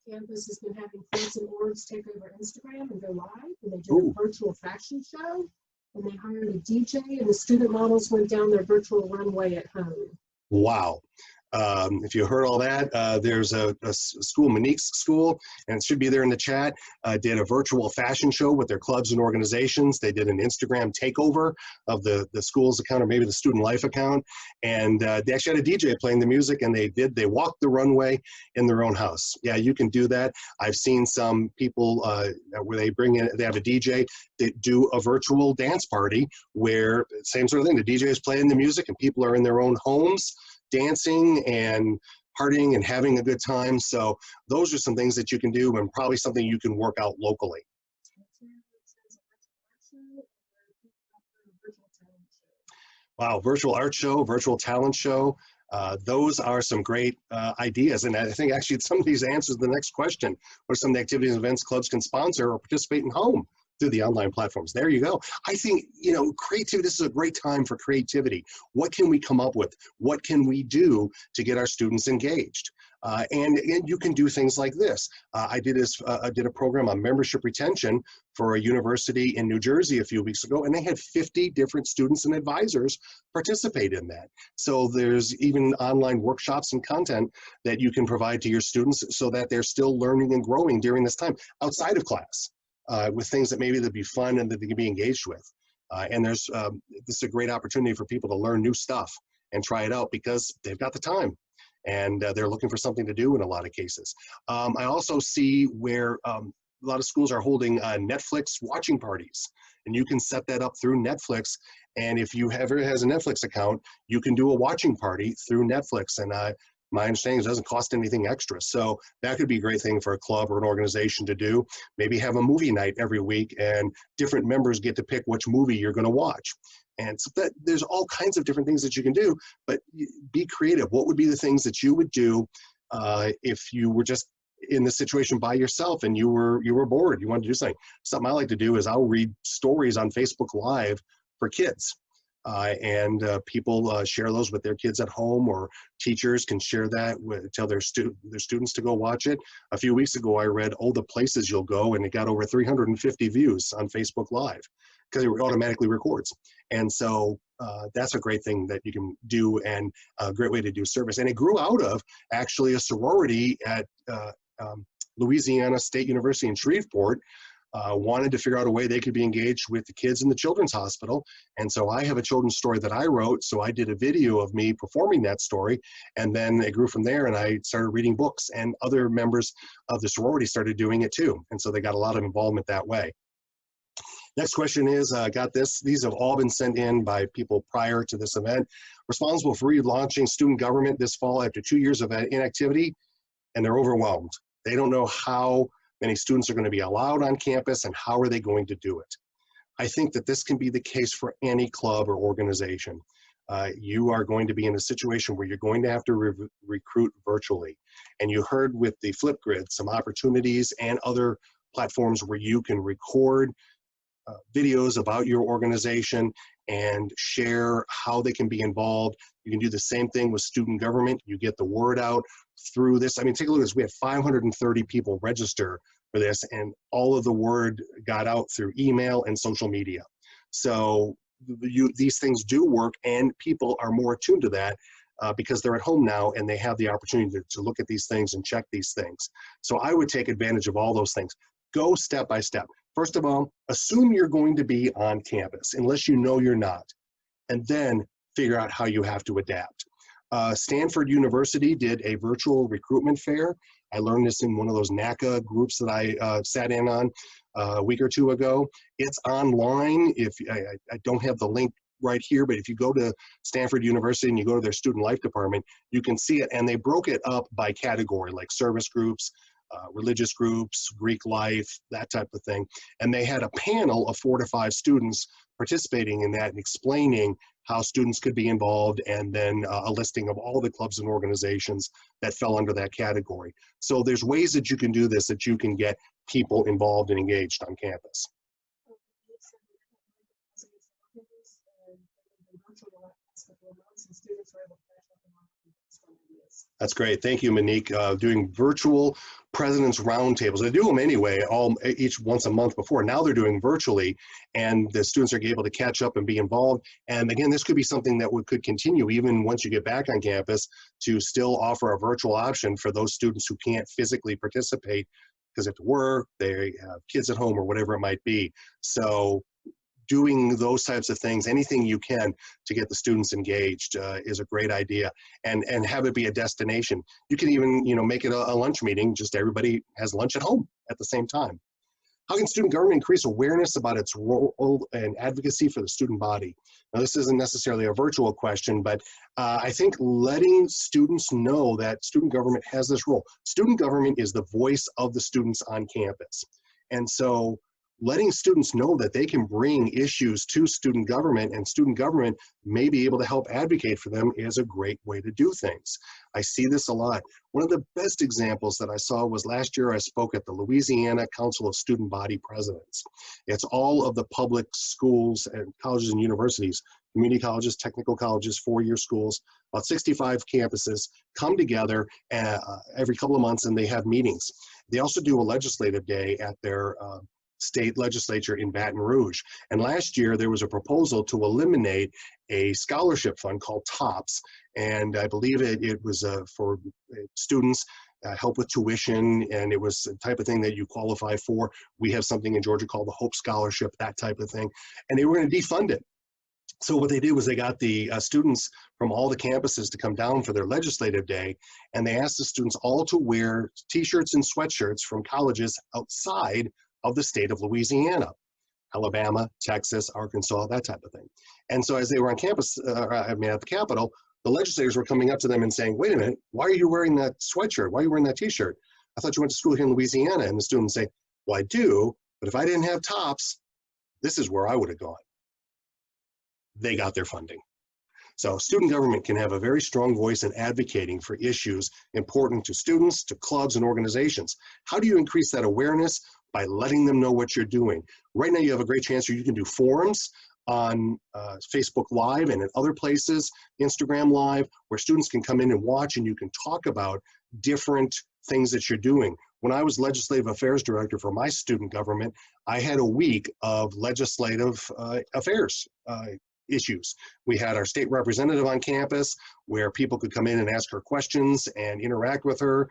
campus has been having Friends and Orgs take over Instagram and go live, and they did a Ooh. virtual fashion show, and they hired a DJ, and the student models went down their virtual runway at home. Wow. If you heard all that, there's a school, Monique's school, and it should be there in the chat, did a virtual fashion show with their clubs and organizations. They did an Instagram takeover of the school's account, or maybe the student life account, and they actually had a DJ playing the music, and they walked the runway in their own house. Yeah, you can do that. I've seen some people where they have a DJ that do a virtual dance party where same sort of thing. The DJ is playing the music and people are in their own homes dancing and partying and having a good time. So those are some things that you can do, and probably something you can work out locally. Wow, virtual art show, virtual talent show. Those are some great ideas. And I think actually some of these answers the next question. What are some of the activities and events clubs can sponsor or participate in home through the online platforms? There you go. I think, creativity, this is a great time for creativity. What can we come up with? What can we do to get our students engaged? And you can do things like this. I did a program on membership retention for a university in New Jersey a few weeks ago, and they had 50 different students and advisors participate in that. So there's even online workshops and content that you can provide to your students so that they're still learning and growing during this time outside of class. With things that maybe they'd be fun and that they can be engaged with. And this is a great opportunity for people to learn new stuff and try it out because they've got the time and they're looking for something to do in a lot of cases. I also see where a lot of schools are holding Netflix watching parties, and you can set that up through Netflix. And if you ever has a Netflix account, you can do a watching party through Netflix. And my understanding is it doesn't cost anything extra. So that could be a great thing for a club or an organization to do. Maybe have a movie night every week and different members get to pick which movie you're going to watch. And so there's all kinds of different things that you can do, but be creative. What would be the things that you would do if you were just in this situation by yourself and you were bored, you wanted to do something? Something I like to do is I'll read stories on Facebook Live for kids. And people share those with their kids at home, or teachers can share that tell their students to go watch it. A few weeks ago, I read "Oh, the Places You'll Go," and it got over 350 views on Facebook Live because it automatically records. And so that's a great thing that you can do, and a great way to do service. And it grew out of actually a sorority at Louisiana State University in Shreveport. Wanted to figure out a way they could be engaged with the kids in the children's hospital. And so I have a children's story that I wrote. So I did a video of me performing that story. And then it grew from there, and I started reading books, and other members of the sorority started doing it too. And so they got a lot of involvement that way. Next question is, got this. These have all been sent in by people prior to this event. Responsible for relaunching student government this fall after 2 years of inactivity, and they're overwhelmed. They don't know how many students are going to be allowed on campus and how are they going to do it. I think that this can be the case for any club or organization. You are going to be in a situation where you're going to have to recruit virtually. And you heard with the Flipgrid some opportunities and other platforms where you can record videos about your organization and share how they can be involved. You can do the same thing with student government. You get the word out through this. I mean, take a look at this. We had 530 people register for this, and all of the word got out through email and social media. So these things do work, and people are more attuned to that because they're at home now and they have the opportunity to look at these things and check these things. So I would take advantage of all those things. Go step by step. First of all, assume you're going to be on campus unless you know you're not, and then figure out how you have to adapt. Stanford University did a virtual recruitment fair. I learned this in one of those NACA groups that I sat in on a week or two ago. It's online. If I don't have the link right here, but if you go to Stanford University and you go to their student life department, you can see it, and they broke it up by category, like service groups, religious groups, Greek life, that type of thing. And they had a panel of 4 to 5 students participating in that and explaining how students could be involved, and then a listing of all the clubs and organizations that fell under that category. So there's ways that you can do this, that you can get people involved and engaged on campus. That's great. Thank you, Monique. Doing virtual presidents roundtables. They do them anyway, each once a month before. Now they're doing virtually, and the students are able to catch up and be involved. And again, this could be something that could continue even once you get back on campus, to still offer a virtual option for those students who can't physically participate because they have to work, they have kids at home, or whatever it might be. So doing those types of things, anything you can to get the students engaged is a great idea, and have it be a destination. You can even, make it a lunch meeting, just everybody has lunch at home at the same time. How can student government increase awareness about its role and advocacy for the student body? Now, this isn't necessarily a virtual question, but I think letting students know that student government has this role. Student government is the voice of the students on campus. And so letting students know that they can bring issues to student government, and student government may be able to help advocate for them, is a great way to do things. I see this a lot. One of the best examples that I saw was last year I spoke at the Louisiana Council of Student Body Presidents. It's all of the public schools and colleges and universities, community colleges, technical colleges, four-year schools, about 65 campuses come together every couple of months, and they have meetings. They also do a legislative day at their state legislature in Baton Rouge. And last year there was a proposal to eliminate a scholarship fund called TOPS. And I believe it was for students, help with tuition, and it was the type of thing that you qualify for. We have something in Georgia called the Hope Scholarship, that type of thing. And they were going to defund it. So what they did was they got the students from all the campuses to come down for their legislative day, and they asked the students all to wear t-shirts and sweatshirts from colleges outside of the state of Louisiana, Alabama, Texas, Arkansas, that type of thing. And so as they were on campus, at the Capitol, the legislators were coming up to them and saying, wait a minute, why are you wearing that sweatshirt? Why are you wearing that t-shirt? I thought you went to school here in Louisiana. And the students say, well, I do, but if I didn't have TOPS, this is where I would have gone. They got their funding. So student government can have a very strong voice in advocating for issues important to students, to clubs and organizations. How do you increase that awareness? By letting them know what you're doing. Right now you have a great chance where you can do forums on Facebook Live and in other places, Instagram Live, where students can come in and watch, and you can talk about different things that you're doing. When I was legislative affairs director for my student government, I had a week of legislative affairs issues. We had our state representative on campus where people could come in and ask her questions and interact with her.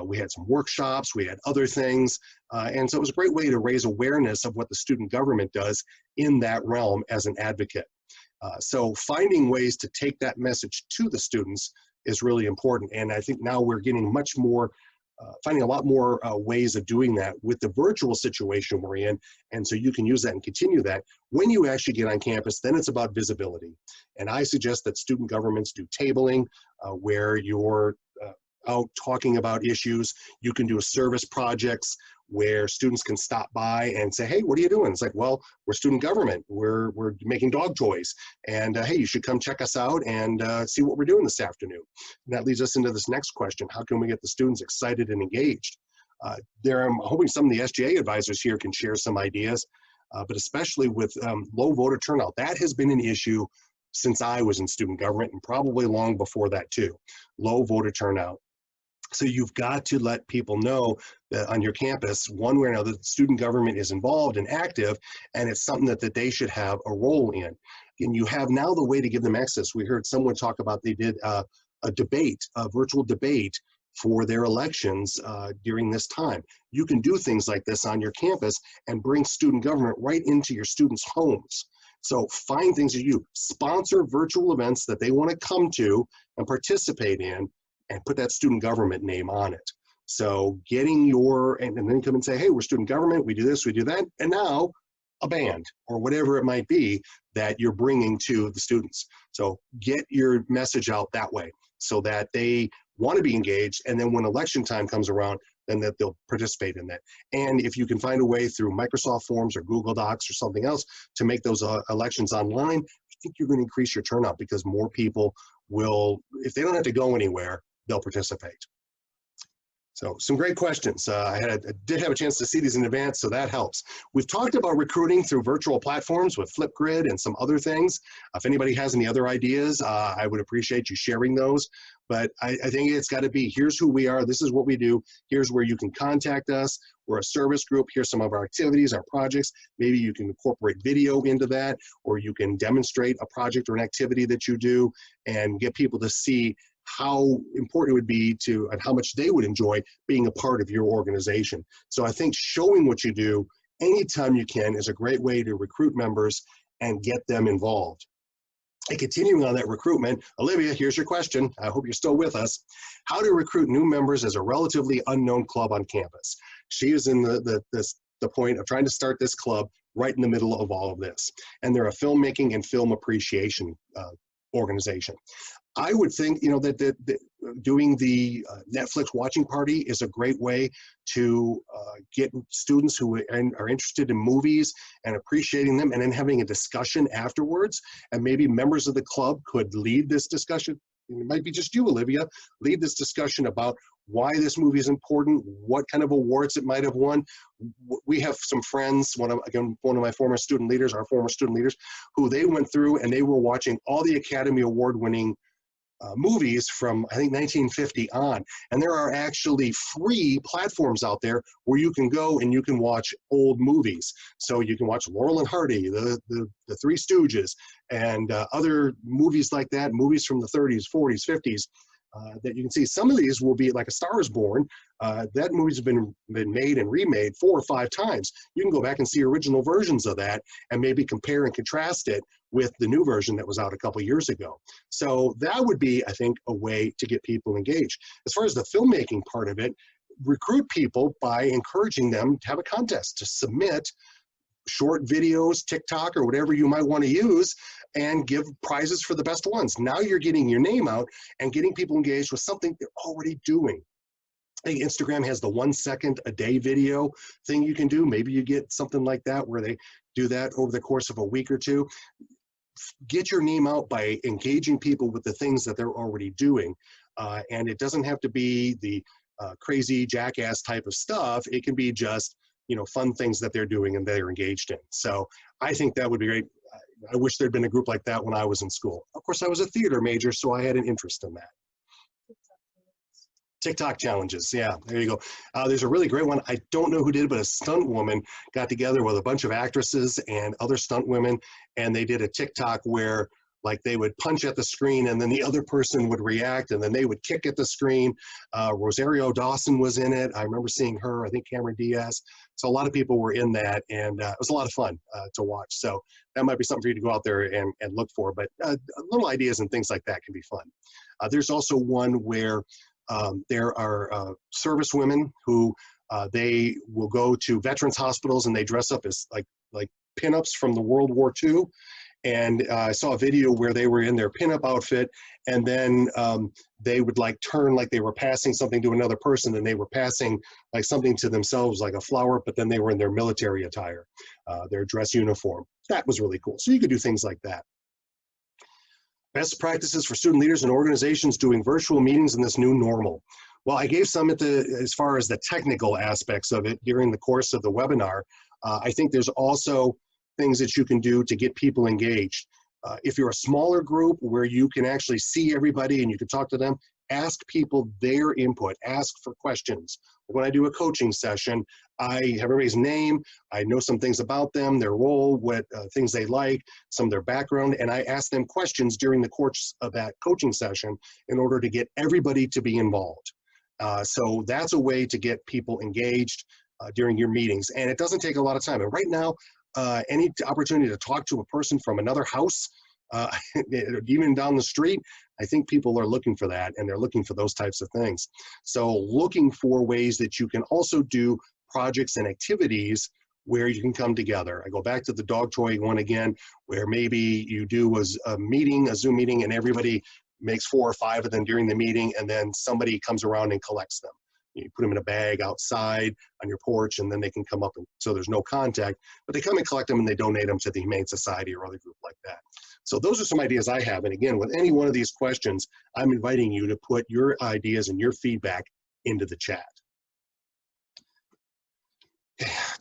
We had some workshops, we had other things. And so it was a great way to raise awareness of what the student government does in that realm as an advocate. So finding ways to take that message to the students is really important. And I think now we're getting much more finding a lot more ways of doing that with the virtual situation we're in. And so you can use that and continue that. When you actually get on campus, then it's about visibility. And I suggest that student governments do tabling where you're out talking about issues. You can do service projects where students can stop by and say, hey, what are you doing? It's like, well, we're student government. We're making dog toys. And hey, you should come check us out and see what we're doing this afternoon. And that leads us into this next question. How can we get the students excited and engaged? I'm hoping some of the SGA advisors here can share some ideas, but especially with low voter turnout. That has been an issue since I was in student government and probably long before that too. Low voter turnout. So you've got to let people know that on your campus, one way or another, student government is involved and active, and it's something that they should have a role in. And you have now the way to give them access. We heard someone talk about they did a debate, a virtual debate for their elections during this time. You can do things like this on your campus and bring student government right into your students' homes. So find things that you sponsor virtual events that they want to come to and participate in, and put that student government name on it. So getting and then come and say, hey, we're student government, we do this, we do that, and now a band or whatever it might be that you're bringing to the students. So get your message out that way so that they want to be engaged, and then when election time comes around, then that they'll participate in that. And if you can find a way through Microsoft Forms or Google Docs or something else to make those elections online, I think you're going to increase your turnout because more people will, if they don't have to go anywhere, they'll participate. So some great questions. I did have a chance to see these in advance, so that helps. We've talked about recruiting through virtual platforms with Flipgrid and some other things. If anybody has any other ideas, I would appreciate you sharing those. But I think it's got to be, here's who we are, this is what we do, here's where you can contact us. We're a service group, here's some of our activities, our projects. Maybe you can incorporate video into that, or you can demonstrate a project or an activity that you do and get people to see how important it would be to, and how much they would enjoy being a part of your organization. So I think showing what you do anytime you can is a great way to recruit members and get them involved. And continuing on that recruitment, Olivia, here's your question. I hope you're still with us. How to recruit new members as a relatively unknown club on campus? She is in the point of trying to start this club right in the middle of all of this. And they're a filmmaking and film appreciation organization. I would think, you know, that doing the Netflix watching party is a great way to get students who are interested in movies and appreciating them, and then having a discussion afterwards. And maybe members of the club could lead this discussion. It might be just you, Olivia, lead this discussion about why this movie is important, what kind of awards it might have won. We have some friends, one of my former student leaders, our former student leaders, who they went through and they were watching all the Academy Award winning movies from, I think, 1950 on. And there are actually free platforms out there where you can go and you can watch old movies. So you can watch Laurel and Hardy, the Three Stooges, and other movies like that, movies from the 30s, 40s, 50s. That you can see. Some of these will be like A Star is Born. That movie's been made and remade 4 or 5 times. You can go back and see original versions of that and maybe compare and contrast it with the new version that was out a couple years ago. So that would be, I think, a way to get people engaged. As far as the filmmaking part of it, recruit people by encouraging them to have a contest, to submit short videos, TikTok, or whatever you might want to use, and give prizes for the best ones. Now you're getting your name out and getting people engaged with something they're already doing. I think Instagram has the 1 second a day video thing you can do. Maybe you get something like that where they do that over the course of a week or two. Get your name out by engaging people with the things that they're already doing. And it doesn't have to be the crazy jackass type of stuff. It can be just, you know, fun things that they're doing and they're engaged in. So I think that would be great. I wish there'd been a group like that when I was in school. Of course, I was a theater major, so I had an interest in that. TikTok challenges, yeah, there you go. There's a really great one. I don't know who did it, but a stunt woman got together with a bunch of actresses and other stunt women, and they did a TikTok where, like, they would punch at the screen and then the other person would react and then they would kick at the screen. Rosario Dawson was in it. I remember seeing her, I think Cameron Diaz. So a lot of people were in that, and it was a lot of fun to watch. So that might be something for you to go out there and look for, but little ideas and things like that can be fun. There's also one where there are service women who they will go to veterans hospitals and they dress up as like pinups from the World War II. And I saw a video where they were in their pinup outfit, and then they would like turn like they were passing something to another person, and they were passing like something to themselves, like a flower, but then they were in their military attire, their dress uniform. That was really cool. So you could do things like that. Best practices for student leaders and organizations doing virtual meetings in this new normal. Well, I gave some as far as the technical aspects of it during the course of the webinar. I think there's also things that you can do to get people engaged. If you're a smaller group where you can actually see everybody and you can talk to them, ask people their input, ask for questions. When I do a coaching session, I have everybody's name, I know some things about them, their role, what things they like, some of their background, and I ask them questions during the course of that coaching session in order to get everybody to be involved. So that's a way to get people engaged during your meetings, and it doesn't take a lot of time. And right now, any opportunity to talk to a person from another house, even down the street, I think people are looking for that, and they're looking for those types of things. So looking for ways that you can also do projects and activities where you can come together. I go back to the dog toy one again, where maybe you do a Zoom meeting, and everybody makes 4 or 5 of them during the meeting, and then somebody comes around and collects them. You put them in a bag outside on your porch, and then they can come up, and so there's no contact, but they come and collect them and they donate them to the Humane Society or other group like that. So those are some ideas I have. And again, with any one of these questions, I'm inviting you to put your ideas and your feedback into the chat.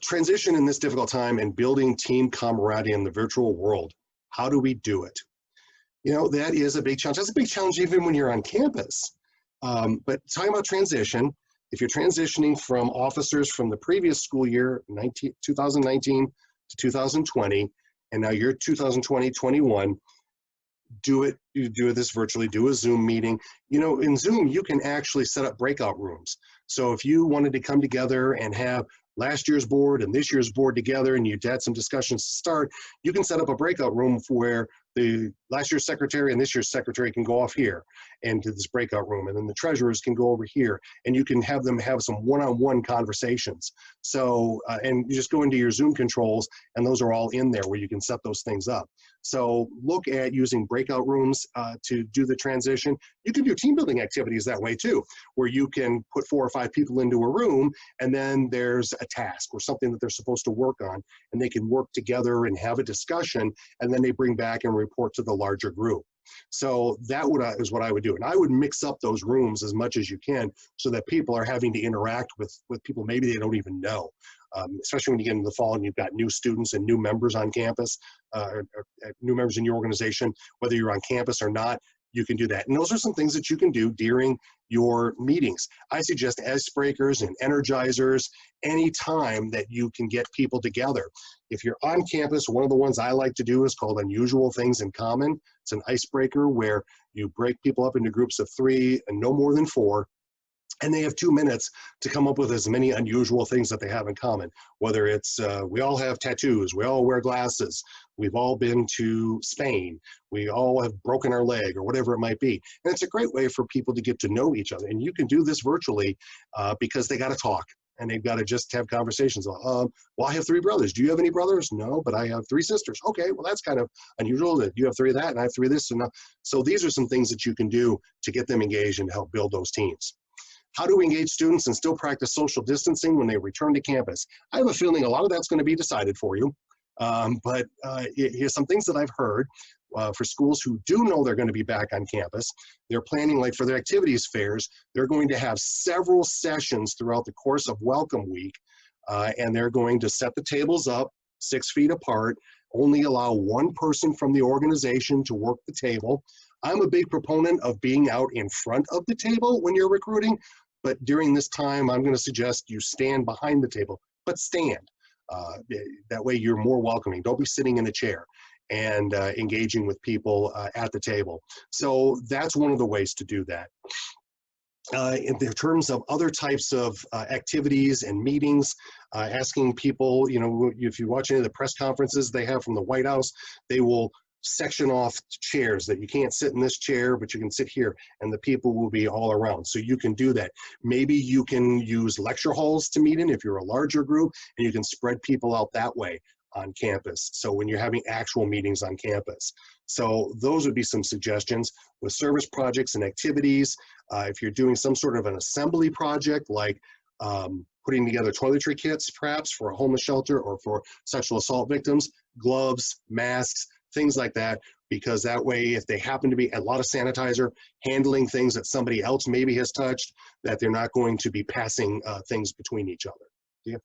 transition in this difficult time and building team camaraderie in the virtual world. How do we do it? You know, that is a big challenge. That's a big challenge even when you're on campus. But talking about transition, if you're transitioning from officers from the previous school year, 2019 to 2020, and now you're 2020-21, you do this virtually, do a Zoom meeting. You know, in Zoom, you can actually set up breakout rooms. So if you wanted to come together and have last year's board and this year's board together and you had some discussions to start, you can set up a breakout room where the last year's secretary and this year's secretary can go off here and to this breakout room, and then the treasurers can go over here, and you can have them have some one-on-one conversations. So, and you just go into your Zoom controls, and those are all in there where you can set those things up. So look at using breakout rooms to do the transition. You can do team building activities that way too, where you can put 4 or 5 people into a room, and then there's a task or something that they're supposed to work on, and they can work together and have a discussion, and then they bring back and report to the larger group. So that is what I would do. And I would mix up those rooms as much as you can so that people are having to interact with people maybe they don't even know. Especially when you get into the fall and you've got new students and new members on campus, or new members in your organization, whether you're on campus or not, you can do that. And those are some things that you can do during your meetings. I suggest icebreakers and energizers anytime that you can get people together. If you're on campus, one of the ones I like to do is called Unusual Things in Common. It's an icebreaker where you break people up into groups of 3 and no more than 4. And they have 2 minutes to come up with as many unusual things that they have in common. Whether it's, we all have tattoos, we all wear glasses, we've all been to Spain, we all have broken our leg, or whatever it might be. And it's a great way for people to get to know each other. And you can do this virtually because they got to talk. And they've got to just have conversations. Well, I have 3 brothers. Do you have any brothers? No, but I have 3 sisters. Okay, well, that's kind of unusual that you have 3 of that and I have 3 of this. So these are some things that you can do to get them engaged and help build those teams. How do we engage students and still practice social distancing when they return to campus? I have a feeling a lot of that's going to be decided for you. But here's some things that I've heard for schools who do know they're going to be back on campus. They're planning, like for their activities fairs, they're going to have several sessions throughout the course of Welcome Week. And they're going to set the tables up 6 feet apart, only allow 1 person from the organization to work the table. I'm a big proponent of being out in front of the table when you're recruiting, but during this time, I'm going to suggest you stand behind the table, but stand. That way you're more welcoming. Don't be sitting in a chair and engaging with people at the table. So that's one of the ways to do that. In terms of other types of activities and meetings, asking people, you know, if you watch any of the press conferences they have from the White House, they will section off chairs that you can't sit in this chair, but you can sit here, and the people will be all around. So you can do that. Maybe you can use lecture halls to meet in if you're a larger group, and you can spread people out that way on campus. So when you're having actual meetings on campus. So those would be some suggestions. With service projects and activities, if you're doing some sort of an assembly project, like putting together toiletry kits, perhaps for a homeless shelter or for sexual assault victims, gloves, masks, things like that, because that way, if they happen to be a lot of sanitizer, handling things that somebody else maybe has touched, that they're not going to be passing things between each other. Yeah.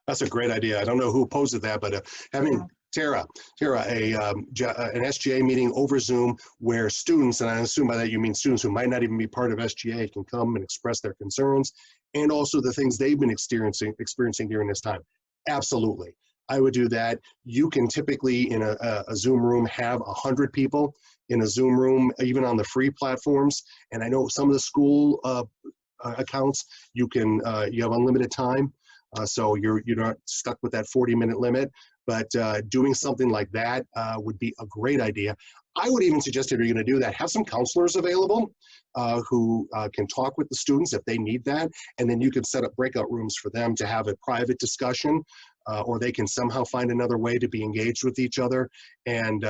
That's a great idea. I don't know who posted that, but having Tara, an SGA meeting over Zoom where students, and I assume by that you mean students who might not even be part of SGA, can come and express their concerns and also the things they've been experiencing during this time. Absolutely. I would do that. You can typically in a Zoom room have 100 people in a Zoom room, even on the free platforms. And I know some of the school accounts, you have unlimited time. So you're not stuck with that 40-minute limit, but doing something like that would be a great idea. I would even suggest if you're going to do that, have some counselors available who can talk with the students if they need that, and then you can set up breakout rooms for them to have a private discussion, or they can somehow find another way to be engaged with each other, and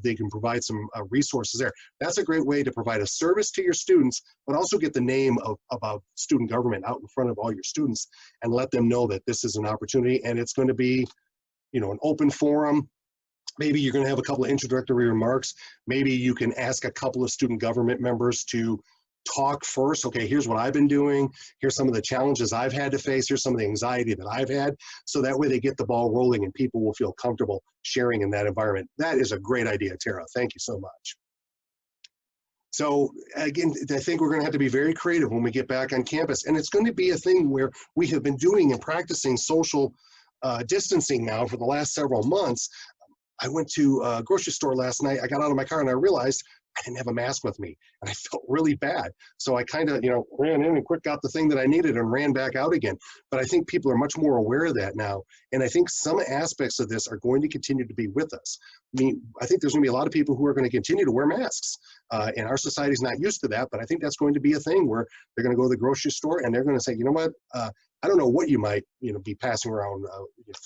they can provide some resources there. That's a great way to provide a service to your students, but also get the name of student government out in front of all your students and let them know that this is an opportunity and it's going to be, you know, an open forum. Maybe you're going to have a couple of introductory remarks. Maybe you can ask a couple of student government members to talk first. Okay, here's what I've been doing. Here's some of the challenges I've had to face. Here's some of the anxiety that I've had. So that way they get the ball rolling and people will feel comfortable sharing in that environment. That is a great idea, Tara. Thank you so much. So again, I think we're going to have to be very creative when we get back on campus. And it's going to be a thing where we have been doing and practicing social distancing now for the last several months. I went to a grocery store last night. I got out of my car and I realized I didn't have a mask with me and I felt really bad. So I kind of, ran in and quick got the thing that I needed and ran back out again. But I think people are much more aware of that now. And I think some aspects of this are going to continue to be with us. I mean, I think there's going to be a lot of people who are going to continue to wear masks. And our society's not used to that, but I think that's going to be a thing where they're going to go to the grocery store and they're going to say, you know what, I don't know what you might, be passing around,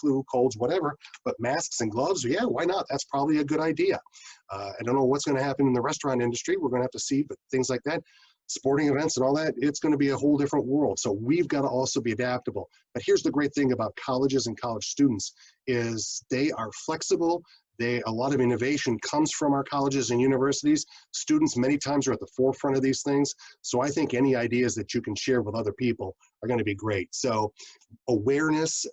flu, colds, whatever, but masks and gloves, yeah, why not? That's probably a good idea. I don't know what's going to happen in the restaurant industry. We're going to have to see, but things like that, sporting events and all that, it's going to be a whole different world. So we've got to also be adaptable. But here's the great thing about colleges and college students is they are flexible. A lot of innovation comes from our colleges and universities. Students many times are at the forefront of these things. So I think any ideas that you can share with other people are going to be great. So awareness,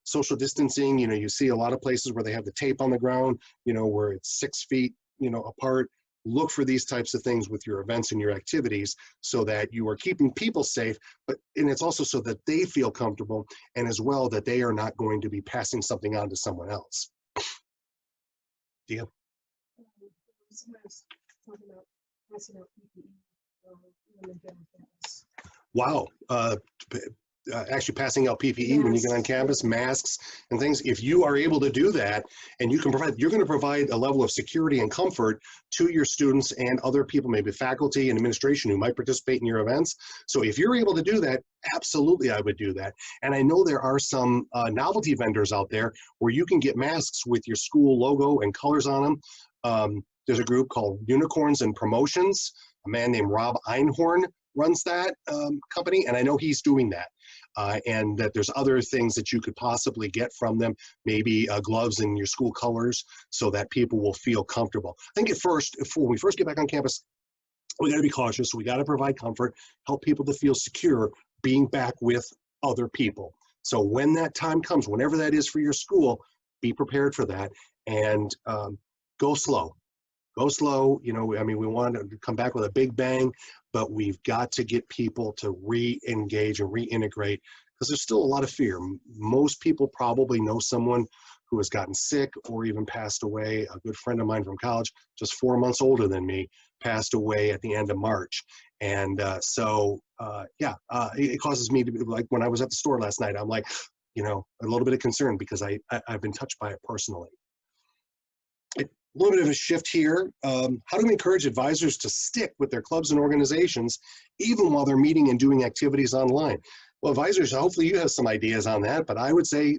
social distancing, you see a lot of places where they have the tape on the ground, where it's 6 feet, apart. Look for these types of things with your events and your activities so that you are keeping people safe, and it's also so that they feel comfortable and as well that they are not going to be passing something on to someone else. Deal. Wow. Actually passing out PPE when you get on campus, masks and things. If you are able to do that and you can provide, you're going to provide a level of security and comfort to your students and other people, maybe faculty and administration who might participate in your events. So if you're able to do that, absolutely I would do that. And I know there are some novelty vendors out there where you can get masks with your school logo and colors on them. There's a group called Unicorns and Promotions. A man named Rob Einhorn runs that company, and I know he's doing that. And that there's other things that you could possibly get from them, maybe gloves in your school colors so that people will feel comfortable. I think when we first get back on campus, we got to be cautious. We got to provide comfort, help people to feel secure being back with other people. So when that time comes, whenever that is for your school, be prepared for that and go slow. Go slow, we want to come back with a big bang, but we've got to get people to re-engage and reintegrate because there's still a lot of fear. Most people probably know someone who has gotten sick or even passed away. A good friend of mine from college, just 4 months older than me, passed away at the end of March. And it causes me to be like, when I was at the store last night, I'm like, a little bit of concern because I've been touched by it personally. A little bit of a shift here. How do we encourage advisors to stick with their clubs and organizations even while they're meeting and doing activities online? Well, advisors, hopefully you have some ideas on that, but I would say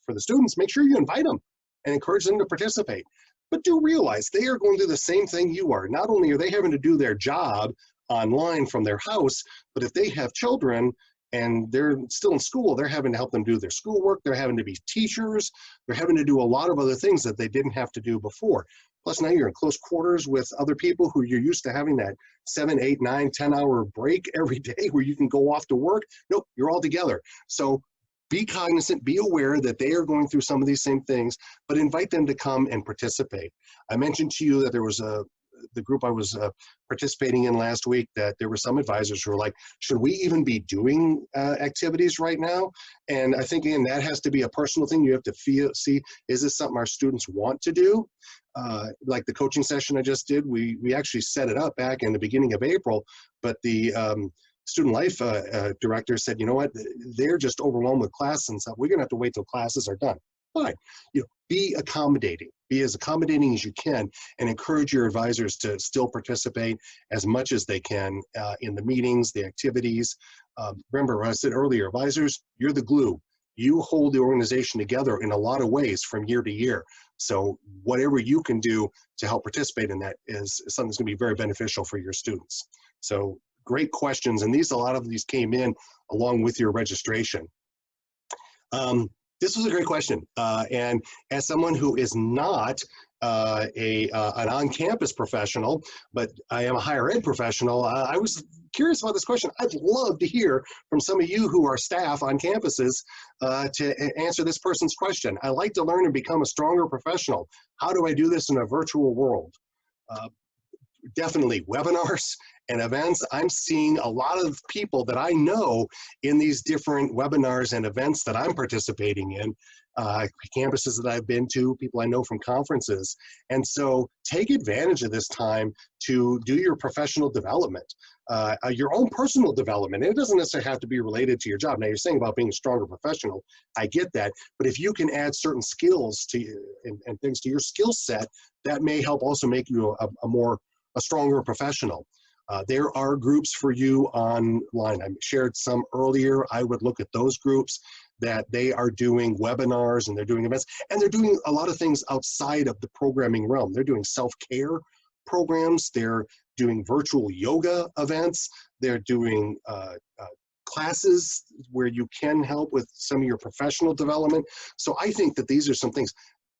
for the students, make sure you invite them and encourage them to participate. But do realize they are going through the same thing you are. Not only are they having to do their job online from their house, but if they have children and they're still in school, they're having to help them do their schoolwork. They're having to be teachers. They're having to do a lot of other things that they didn't have to do before. Plus now you're in close quarters with other people who you're used to having that 7, 8, 9, 10-hour break every day where you can go off to work. Nope, you're all together. So be cognizant, be aware that they are going through some of these same things, but invite them to come and participate. I mentioned to you that there was the group I was participating in last week, that there were some advisors who were like, should we even be doing activities right now? And I think, again, that has to be a personal thing. You have to see, is this something our students want to do? Like the coaching session I just did, we actually set it up back in the beginning of April, but the student life director said, you know what, they're just overwhelmed with class and stuff. We're gonna have to wait till classes are done. Fine, be accommodating. Be as accommodating as you can and encourage your advisors to still participate as much as they can in the meetings, the activities. Remember what I said earlier, advisors, you're the glue. You hold the organization together in a lot of ways from year to year. So whatever you can do to help participate in that is something that's going to be very beneficial for your students. So great questions. And a lot of these came in along with your registration. This was a great question. And as someone who is not an on-campus professional, but I am a higher ed professional. I was curious about this question. I'd love to hear from some of you who are staff on campuses to answer this person's question. I like to learn and become a stronger professional. How do I do this in a virtual world? Definitely webinars and events. I'm seeing a lot of people that I know in these different webinars and events that I'm participating in, campuses that I've been to, people I know from conferences. And so take advantage of this time to do your professional development, your own personal development. And it doesn't necessarily have to be related to your job. Now, you're saying about being a stronger professional. I get that. But if you can add certain skills to and things to your skill set, that may help also make you a stronger professional. There are groups for you online. I shared some earlier. I would look at those groups that they are doing webinars and they're doing events, and they're doing a lot of things outside of the programming realm. They're doing self-care programs. They're doing virtual yoga events. They're doing classes where you can help with some of your professional development. So I think that these are some things.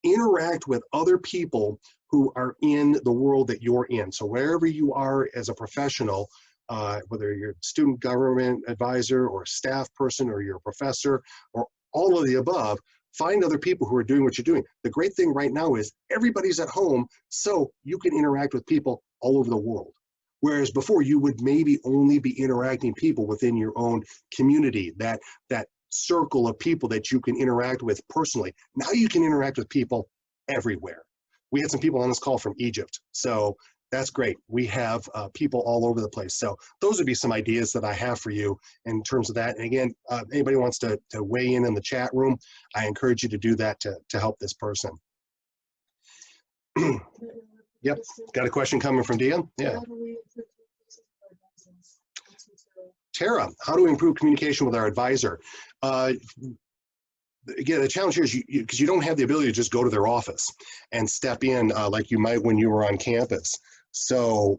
Interact with other people who are in the world that you're in. So wherever you are as a professional, whether you're a student government advisor or a staff person or you're a professor or all of the above, find other people who are doing what you're doing. The great thing right now is everybody's at home, so you can interact with people all over the world. Whereas before you would maybe only be interacting people within your own community, that circle of people that you can interact with personally. Now you can interact with people everywhere. We had some people on this call from Egypt, so that's great. We have people all over the place. So those would be some ideas that I have for you in terms of that. And again, anybody wants to weigh in the chat room, I encourage you to do that to help this person. Yep, got a question coming from Dia? Yeah. Tara, how do we improve communication with our advisor? Again, the challenge here is because you don't have the ability to just go to their office and step in like you might when you were on campus. So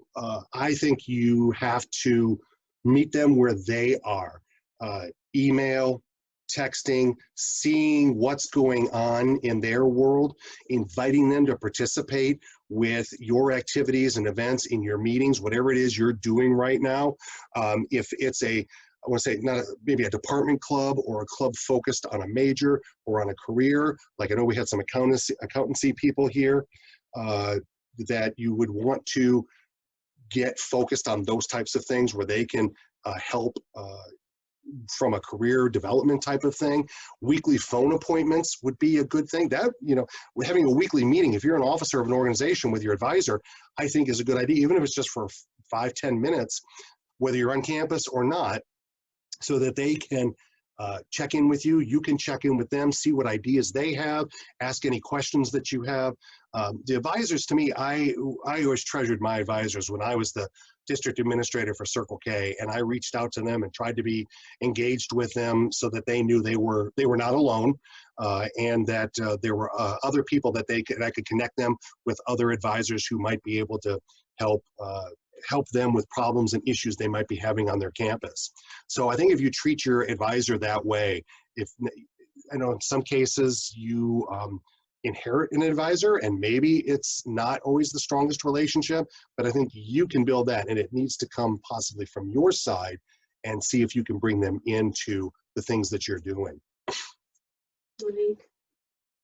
I think you have to meet them where they are. Email, texting, seeing what's going on in their world, inviting them to participate with your activities and events in your meetings, whatever it is you're doing right now. If it's I want to say maybe a department club or a club focused on a major or on a career. Like I know we had some accountancy people here that you would want to get focused on those types of things where they can help from a career development type of thing. Weekly phone appointments would be a good thing. That, having a weekly meeting, if you're an officer of an organization with your advisor, I think is a good idea, even if it's just for 5-10 minutes, whether you're on campus or not, so that they can check in with you. You can check in with them, see what ideas they have, ask any questions that you have. The advisors, to me, I always treasured my advisors when I was the district administrator for Circle K, and I reached out to them and tried to be engaged with them so that they knew they were not alone, and that there were other people that I could connect them with other advisors who might be able to help them with problems and issues they might be having on their campus. So I think if you treat your advisor that way, I know in some cases you inherit an advisor and maybe it's not always the strongest relationship, but I think you can build that, and it needs to come possibly from your side and see if you can bring them into the things that you're doing. Monique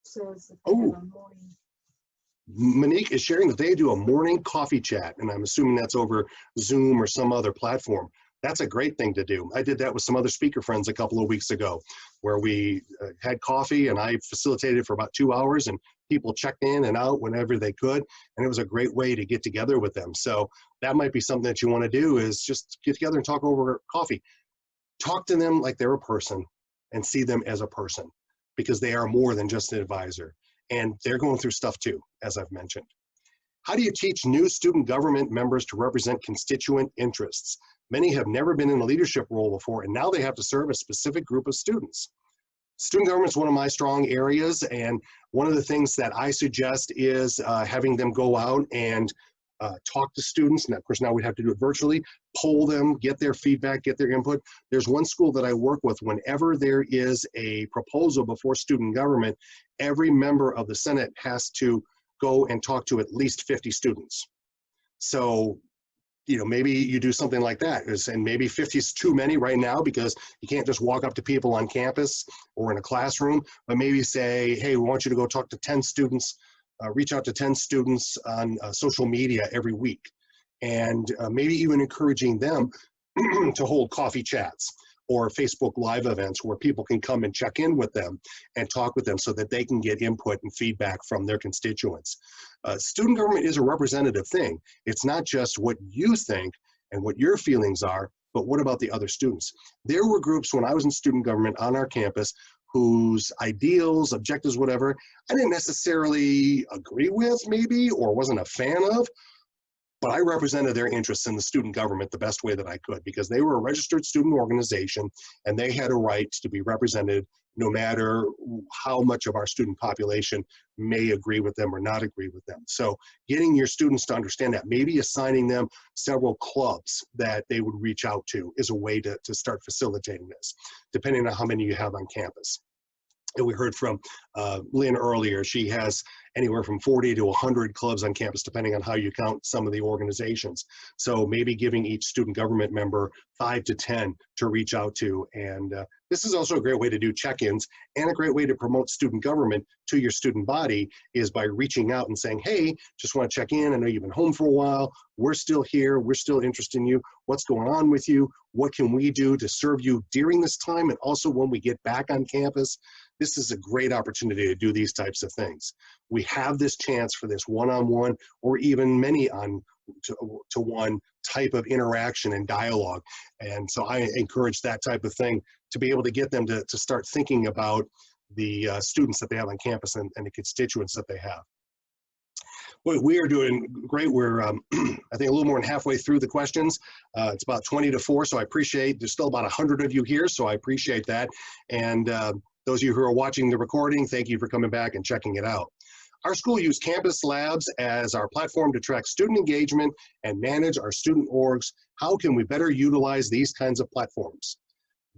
says that they have a Monique is sharing that they do a morning coffee chat, and I'm assuming that's over Zoom or some other platform. That's a great thing to do. I did that with some other speaker friends a couple of weeks ago, where we had coffee and I facilitated for about 2 hours, and people checked in and out whenever they could, and it was a great way to get together with them. So that might be something that you want to do, is just get together and talk over coffee. Talk to them like they're a person and see them as a person, because they are more than just an advisor. And they're going through stuff too, as I've mentioned. How do you teach new student government members to represent constituent interests? Many have never been in a leadership role before, and now they have to serve a specific group of students. Student government is one of my strong areas, and one of the things that I suggest is having them go out and talk to students. And of course, now we'd have to do it virtually, poll them, get their feedback, get their input. There's one school that I work with, whenever there is a proposal before student government, every member of the Senate has to go and talk to at least 50 students. So, you know, maybe you do something like that, and maybe 50 is too many right now because you can't just walk up to people on campus or in a classroom, but maybe say, hey, we want you to go talk to 10 students, reach out to 10 students on social media every week. And maybe even encouraging them to hold coffee chats or Facebook Live events where people can come and check in with them and talk with them so that they can get input and feedback from their constituents. Student government is a representative thing. It's not just what you think and what your feelings are, but what about the other students? There were groups when I was in student government on our campus whose ideals, objectives, whatever, I didn't necessarily agree with maybe, or wasn't a fan of, but I represented their interests in the student government the best way that I could, because they were a registered student organization and they had a right to be represented no matter how much of our student population may agree with them or not agree with them. So getting your students to understand that, maybe assigning them several clubs that they would reach out to is a way to start facilitating this, depending on how many you have on campus. And we heard from Lynn earlier, she has anywhere from 40 to 100 clubs on campus, depending on how you count some of the organizations. So maybe giving each student government member 5 to 10 to reach out to. And this is also a great way to do check-ins, and a great way to promote student government to your student body is by reaching out and saying, hey, just want to check in. I know you've been home for a while. We're still here. We're still interested in you. What's going on with you? What can we do to serve you during this time? And also when we get back on campus, this is a great opportunity to do these types of things. We have this chance for this one-on-one or even many to one type of interaction and dialogue. And so I encourage that type of thing to be able to get them to start thinking about the students that they have on campus and the constituents that they have. Well, we are doing great. We're, I think, a little more than halfway through the questions. It's about 20 to 4, so I appreciate, there's still about 100 of you here, so I appreciate that. And those of you who are watching the recording, thank you for coming back and checking it out. Our school used Campus Labs as our platform to track student engagement and manage our student orgs. How can we better utilize these kinds of platforms?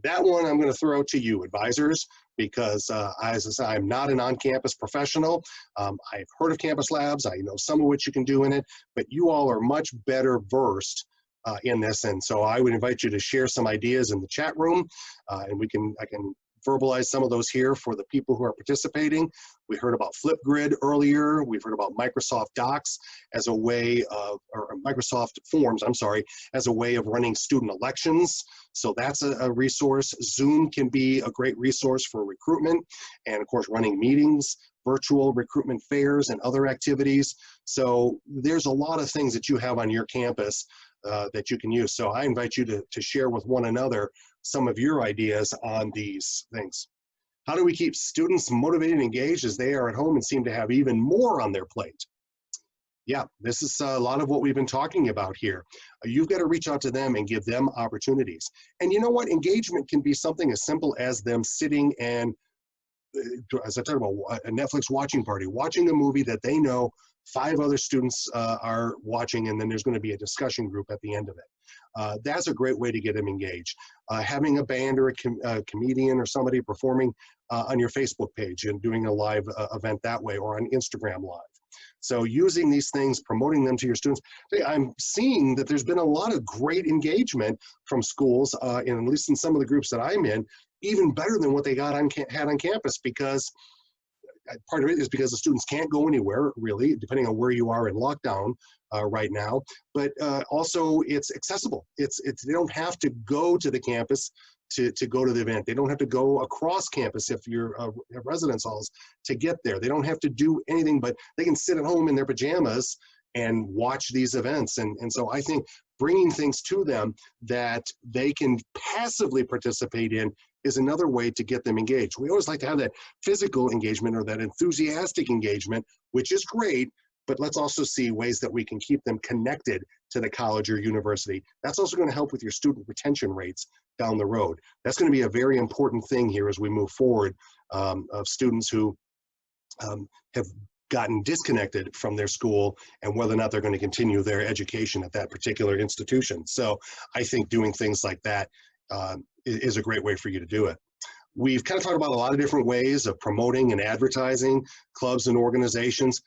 That one I'm going to throw to you, advisors, because as I say, I'm not an on-campus professional. I've heard of Campus Labs. I know some of what you can do in it, but you all are much better versed in this. And so I would invite you to share some ideas in the chat room, and I can verbalize some of those here for the people who are participating. We heard about Flipgrid earlier. We've heard about Microsoft Docs as a way of, or Microsoft Forms, I'm sorry, as a way of running student elections. So that's a resource. Zoom can be a great resource for recruitment, and of course running meetings, virtual recruitment fairs, and other activities. So there's a lot of things that you have on your campus that you can use. So I invite you to share with one another some of your ideas on these things. How do we keep students motivated and engaged as they are at home and seem to have even more on their plate? Yeah, this is a lot of what we've been talking about here. You've got to reach out to them and give them opportunities. And you know what? Engagement can be something as simple as them sitting and, as I talked about, a Netflix watching party, watching a movie that they know 5 other students are watching, and then there's going to be a discussion group at the end of it. That's a great way to get them engaged. Having a band or a comedian or somebody performing on your Facebook page and doing a live event that way, or on Instagram Live. So using these things, promoting them to your students. I'm seeing that there's been a lot of great engagement from schools, at least in some of the groups that I'm in, even better than what they had on campus, because part of it is because the students can't go anywhere, really, depending on where you are in lockdown right now. But also, it's accessible. They don't have to go to the campus to go to the event. They don't have to go across campus if you're at residence halls to get there. They don't have to do anything, but they can sit at home in their pajamas and watch these events. And so I think bringing things to them that they can passively participate in is another way to get them engaged. We always like to have that physical engagement or that enthusiastic engagement, which is great, but let's also see ways that we can keep them connected to the college or university. That's also going to help with your student retention rates down the road. That's going to be a very important thing here as we move forward, of students who have gotten disconnected from their school and whether or not they're going to continue their education at that particular institution. So I think doing things like that is a great way for you to do it. We've kind of talked about a lot of different ways of promoting and advertising clubs and organizations.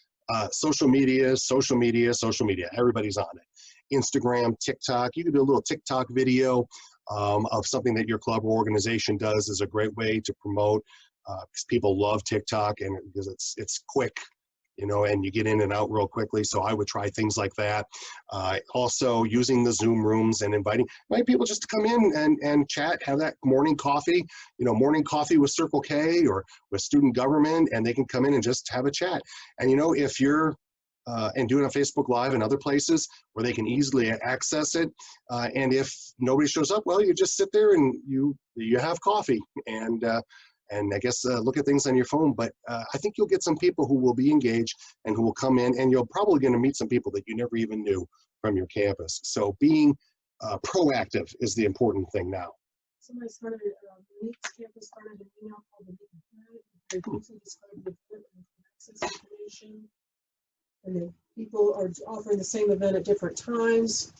Social media, social media, social media. Everybody's on it. Instagram, TikTok. You can do a little TikTok video of something that your club or organization does is a great way to promote, because people love TikTok and because it's quick, you know, and you get in and out real quickly. So I would try things like that. Also using the Zoom rooms and inviting people just to come in and chat, have that morning coffee, you know, morning coffee with Circle K or with student government, and they can come in and just have a chat. And, you know, if you're, and do it on Facebook Live and other places where they can easily access it. And if nobody shows up, well, you just sit there and you have coffee and I guess look at things on your phone. But I think you'll get some people who will be engaged and who will come in, and you're probably going to meet some people that you never even knew from your campus. So being proactive is the important thing now. Somebody started, Monique's campus started an email called the Meet and Greet. They briefly described the event and access information. And then people are offering the same event at different times,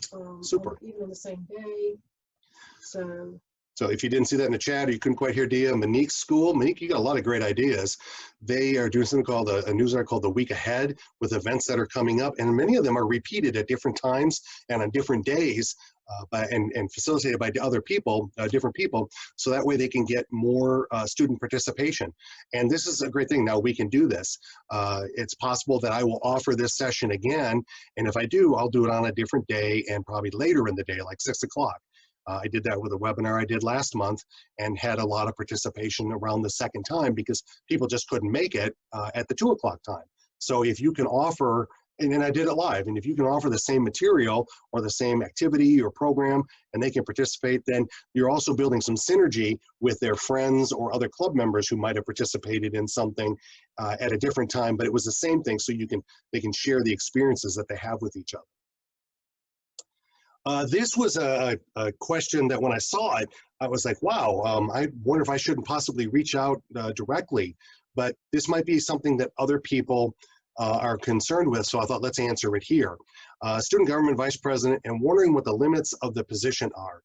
Super. or even on the same day. So if you didn't see that in the chat or you couldn't quite hear Dia, Monique's school, Monique, you got a lot of great ideas. They are doing something called a newsletter called The Week Ahead with events that are coming up, and many of them are repeated at different times and on different days, and facilitated by other people, different people, so that way they can get more student participation. And this is a great thing. Now we can do this. It's possible that I will offer this session again, and if I do, I'll do it on a different day and probably later in the day, like 6 o'clock. I did that with a webinar I did last month and had a lot of participation around the second time because people just couldn't make it at the 2 o'clock time. So if you can offer, and then I did it live, and if you can offer the same material or the same activity or program and they can participate, then you're also building some synergy with their friends or other club members who might have participated in something at a different time, but it was the same thing, so they can share the experiences that they have with each other. This was a question that when I saw it, I was like, wow, I wonder if I shouldn't possibly reach out directly, but this might be something that other people are concerned with, so I thought let's answer it here. Student government vice president, and wondering what the limits of the position are.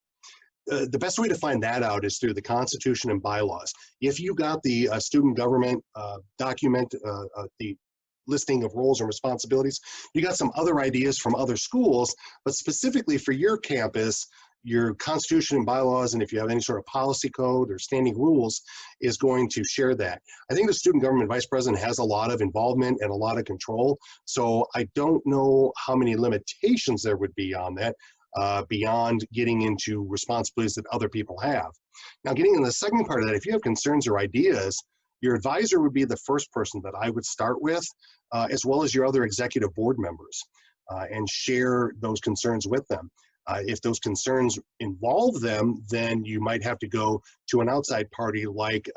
The best way to find that out is through the Constitution and bylaws. If you got the student government document, the listing of roles and responsibilities, you got some other ideas from other schools, but specifically for your campus, your Constitution and bylaws, and if you have any sort of policy code or standing rules, is going to share that. I think the student government vice president has a lot of involvement and a lot of control, so I don't know how many limitations there would be on that beyond getting into responsibilities that other people have. Now, getting into the second part of that, if you have concerns or ideas, your advisor would be the first person that I would start with, as well as your other executive board members, and share those concerns with them. If those concerns involve them, then you might have to go to an outside party like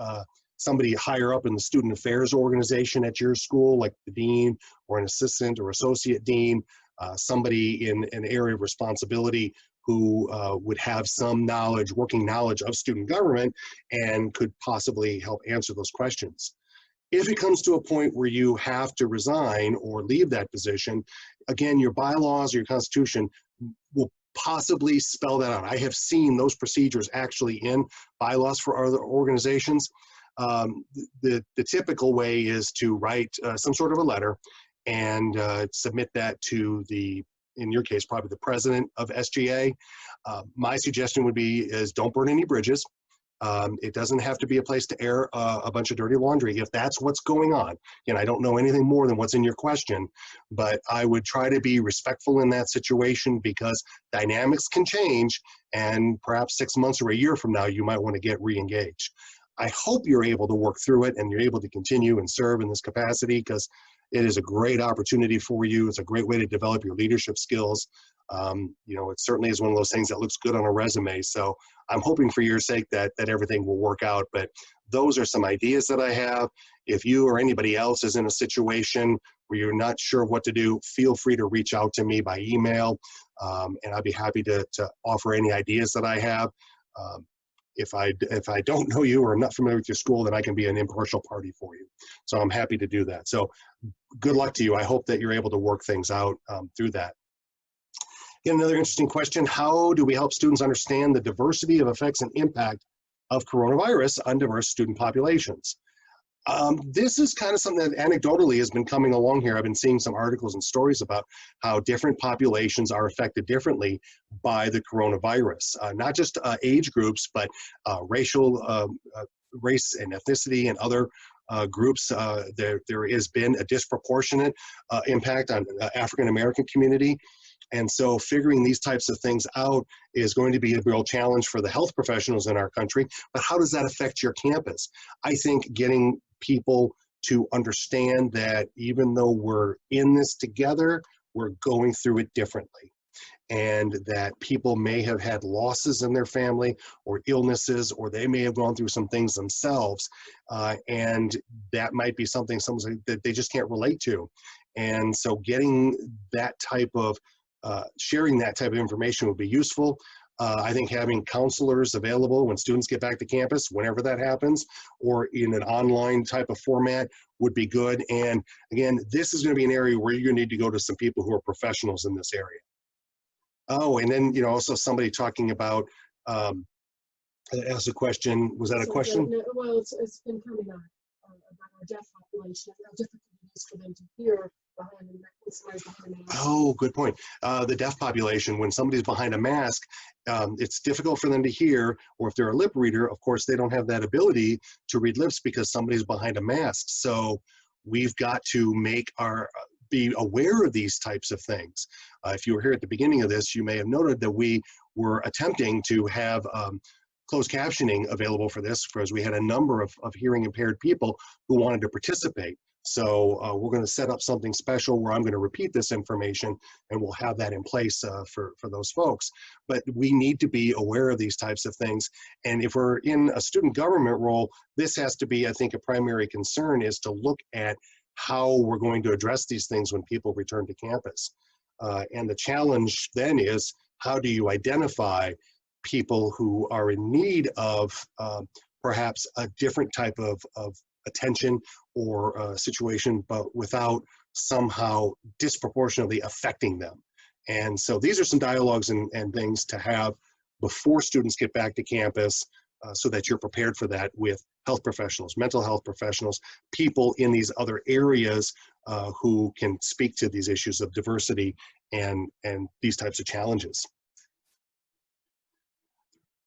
somebody higher up in the student affairs organization at your school, like the dean or an assistant or associate dean, somebody in an area of responsibility who would have some knowledge, working knowledge of student government and could possibly help answer those questions. If it comes to a point where you have to resign or leave that position, again, your bylaws or your Constitution will possibly spell that out. I have seen those procedures actually in bylaws for other organizations. The typical way is to write some sort of a letter and submit that to the, in your case, probably the president of SGA. My suggestion would be is don't burn any bridges. It doesn't have to be a place to air a bunch of dirty laundry if that's what's going on. And I don't know anything more than what's in your question, but I would try to be respectful in that situation because dynamics can change, and perhaps 6 months or a year from now, you might want to get re-engaged. I hope you're able to work through it and you're able to continue and serve in this capacity, because it is a great opportunity for you. It's a great way to develop your leadership skills. You know, it certainly is one of those things that looks good on a resume. So I'm hoping for your sake that everything will work out. But those are some ideas that I have. If you or anybody else is in a situation where you're not sure what to do, feel free to reach out to me by email, and I'd be happy to offer any ideas that I have. If I don't know you or I'm not familiar with your school, then I can be an impartial party for you. So I'm happy to do that. So good luck to you. I hope that you're able to work things out through that. Again, another interesting question: how do we help students understand the diversity of effects and impact of coronavirus on diverse student populations? This is kind of something that anecdotally has been coming along here. I've been seeing some articles and stories about how different populations are affected differently by the coronavirus. Not just age groups, but race and ethnicity and other groups. There has been a disproportionate impact on African American community. And so figuring these types of things out is going to be a real challenge for the health professionals in our country. But how does that affect your campus? I think getting people to understand that even though we're in this together, we're going through it differently. And that people may have had losses in their family or illnesses, or they may have gone through some things themselves. And that might be something that they just can't relate to. And so getting that type of sharing that type of information would be useful. I think having counselors available when students get back to campus, whenever that happens, or in an online type of format would be good. And again, this is going to be an area where you're going to need to go to some people who are professionals in this area. Oh, and then, also somebody talking about, asked a question, was that a question? Well, it's been coming up about our deaf population, how difficult it is for them to hear behind the mask. Oh, good point. The deaf population, when somebody's behind a mask, it's difficult for them to hear, or if they're a lip reader, of course, they don't have that ability to read lips because somebody's behind a mask. So we've got to be aware of these types of things. If you were here at the beginning of this, you may have noted that we were attempting to have closed captioning available for this, because we had a number of hearing impaired people who wanted to participate. So we're going to set up something special where I'm going to repeat this information, and we'll have that in place for those folks. But we need to be aware of these types of things. And if we're in a student government role, this has to be, I think, a primary concern, is to look at how we're going to address these things when people return to campus. And the challenge then is, how do you identify people who are in need of perhaps a different type of attention or situation, but without somehow disproportionately affecting them. And so these are some dialogues and things to have before students get back to campus, so that you're prepared for that with health professionals, mental health professionals, people in these other areas who can speak to these issues of diversity and these types of challenges.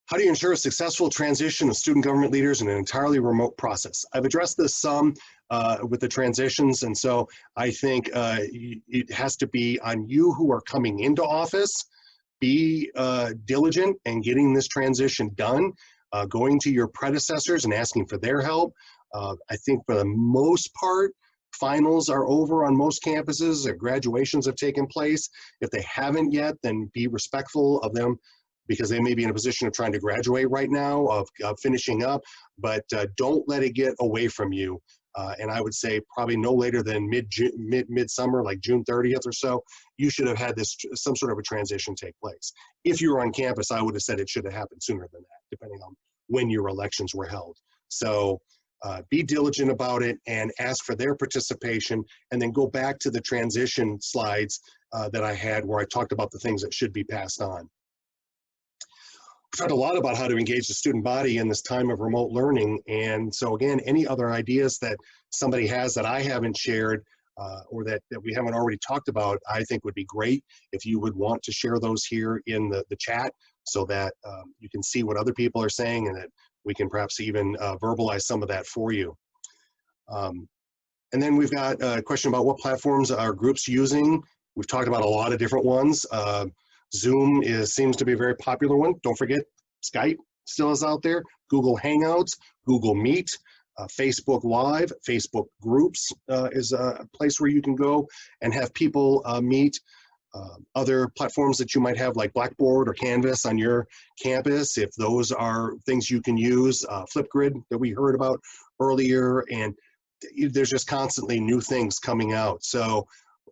How do you ensure a successful transition of student government leaders in an entirely remote process? I've addressed this some with the transitions, and so I think it has to be on you who are coming into office. Be diligent in getting this transition done, going to your predecessors and asking for their help. I think for the most part, finals are over on most campuses, or graduations have taken place. If they haven't yet, then be respectful of them, because they may be in a position of trying to graduate right now, of finishing up, but don't let it get away from you. And I would say probably no later than midsummer, like June 30th or so, you should have had some sort of a transition take place. If you were on campus, I would have said it should have happened sooner than that, depending on when your elections were held. So be diligent about it and ask for their participation, and then go back to the transition slides that I had where I talked about the things that should be passed on. We've talked a lot about how to engage the student body in this time of remote learning. And so again, any other ideas that somebody has that I haven't shared or that we haven't already talked about, I think would be great if you would want to share those here in the chat, so that you can see what other people are saying, and that we can perhaps even verbalize some of that for you. And then we've got a question about what platforms are groups using. We've talked about a lot of different ones. Zoom seems to be a very popular one. Don't forget, Skype still is out there. Google Hangouts, Google Meet, Facebook Live, Facebook Groups is a place where you can go and have people meet. Other platforms that you might have, like Blackboard or Canvas on your campus, if those are things you can use. Flipgrid that we heard about earlier, and there's just constantly new things coming out. So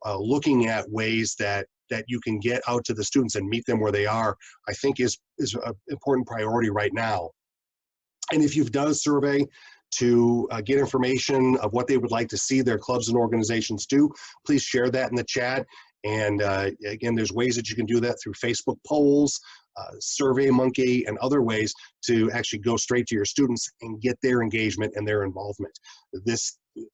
looking at ways that you can get out to the students and meet them where they are, I think is an important priority right now. And if you've done a survey to get information of what they would like to see their clubs and organizations do, please share that in the chat, And again, there's ways that you can do that through Facebook polls, SurveyMonkey, and other ways to actually go straight to your students and get their engagement and their involvement.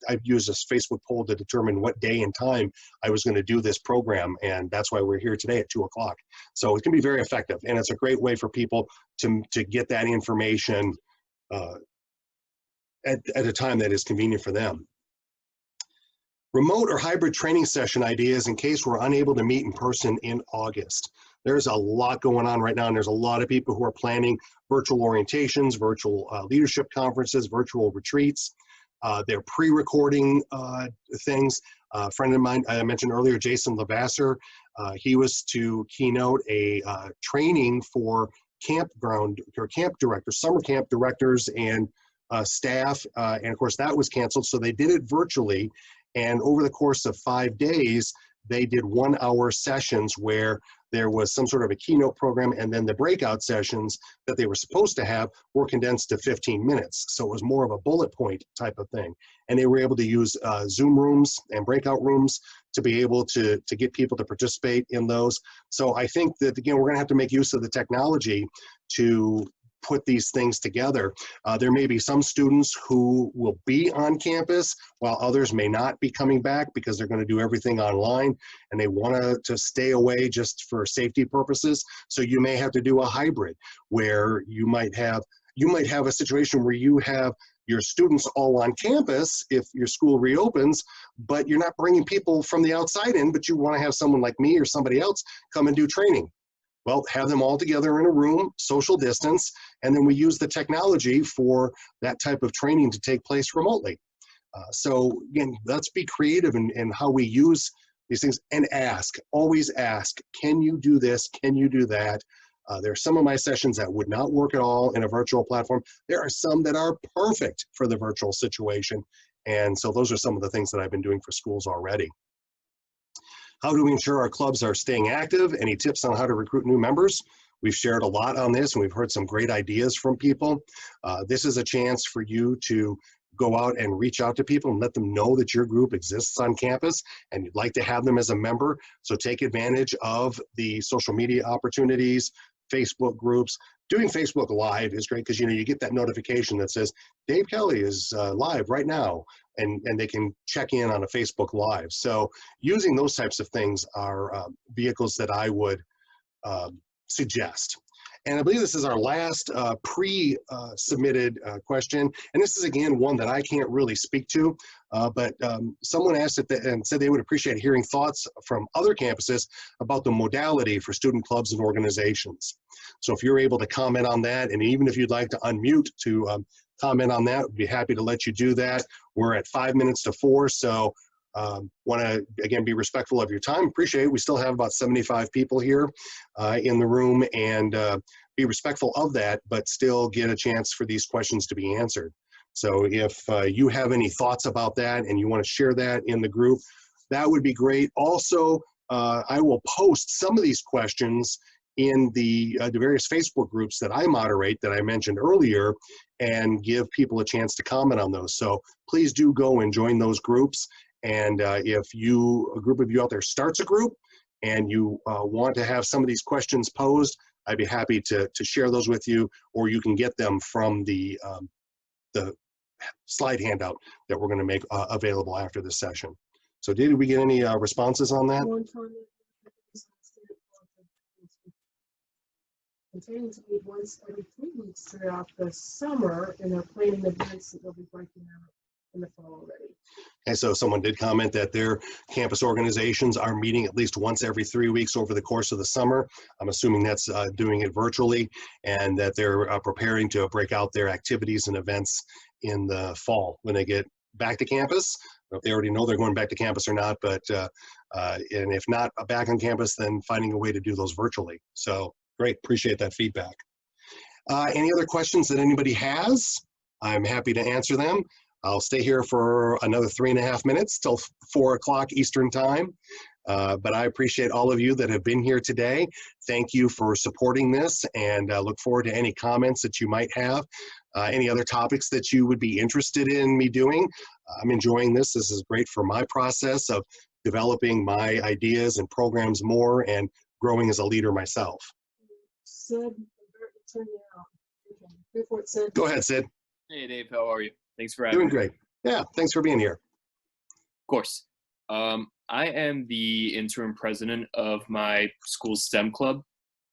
I've used this Facebook poll to determine what day and time I was going to do this program, and that's why we're here today at 2 o'clock. So it can be very effective, and it's a great way for people to get that information at a time that is convenient for them. Remote or hybrid training session ideas in case we're unable to meet in person in August. There's a lot going on right now, and there's a lot of people who are planning virtual orientations, virtual leadership conferences, virtual retreats. They're pre-recording things. A friend of mine, I mentioned earlier, Jason Lavasser, he was to keynote a training for campground or camp directors, summer camp directors and staff, and of course that was canceled, so they did it virtually. And over the course of 5 days, they did 1-hour sessions where there was some sort of a keynote program, and then the breakout sessions that they were supposed to have were condensed to 15 minutes. So it was more of a bullet point type of thing. And they were able to use Zoom rooms and breakout rooms to be able to get people to participate in those. So I think that, again, we're going to have to make use of the technology to put these things together. There may be some students who will be on campus while others may not be coming back because they're going to do everything online and they want to stay away just for safety purposes. So you may have to do a hybrid where you might have a situation where you have your students all on campus if your school reopens, but you're not bringing people from the outside in, but you want to have someone like me or somebody else come and do training. Well, have them all together in a room, social distance, and then we use the technology for that type of training to take place remotely. So again, let's be creative in how we use these things and always ask, can you do this? Can you do that? There are some of my sessions that would not work at all in a virtual platform. There are some that are perfect for the virtual situation. And so those are some of the things that I've been doing for schools already. How do we ensure our clubs are staying active? Any tips on how to recruit new members? We've shared a lot on this and we've heard some great ideas from people. This is a chance for you to go out and reach out to people and let them know that your group exists on campus and you'd like to have them as a member. So take advantage of the social media opportunities, Facebook groups. Doing Facebook Live is great because you get that notification that says Dave Kelly is live right now, and they can check in on a Facebook Live. So using those types of things are vehicles that I would suggest. And I believe this is our last pre-submitted question. And this is, again, one that I can't really speak to, but someone asked it and said they would appreciate hearing thoughts from other campuses about the modality for student clubs and organizations. So if you're able to comment on that, and even if you'd like to unmute to comment on that, we'd be happy to let you do that. We're at 5 minutes to 4, so want to, again, be respectful of your time. Appreciate it. We still have about 75 people here in the room, and be respectful of that, but still get a chance for these questions to be answered. So if you have any thoughts about that and you want to share that in the group, that would be great. Also, I will post some of these questions in the various Facebook groups that I moderate that I mentioned earlier and give people a chance to comment on those. So please do go and join those groups. And if a group of you out there starts a group and you want to have some of these questions posed, I'd be happy to share those with you, or you can get them from the slide handout that we're going to make available after this session. So did we get any responses on that? Continuing to meet once every 3 weeks throughout the summer, and they're planning events that they'll be breaking out in the fall already. And so someone did comment that their campus organizations are meeting at least once every 3 weeks over the course of the summer. I'm assuming that's doing it virtually, and that they're preparing to break out their activities and events in the fall when they get back to campus. If they already know they're going back to campus or not, but and if not back on campus, then finding a way to do those virtually. So great, appreciate that feedback. Any other questions that anybody has? I'm happy to answer them. I'll stay here for another 3.5 minutes till 4 o'clock Eastern time. But I appreciate all of you that have been here today. Thank you for supporting this, and look forward to any comments that you might have. Any other topics that you would be interested in me doing. I'm enjoying this. This is great for my process of developing my ideas and programs more and growing as a leader myself. Sid, I'm going to turn you out. Okay. Go for it, Sid. Go ahead, Sid. Hey Dave, how are you? Thanks for having Doing me. great. Yeah, thanks for being here. Of course. I am the interim president of my school's STEM club,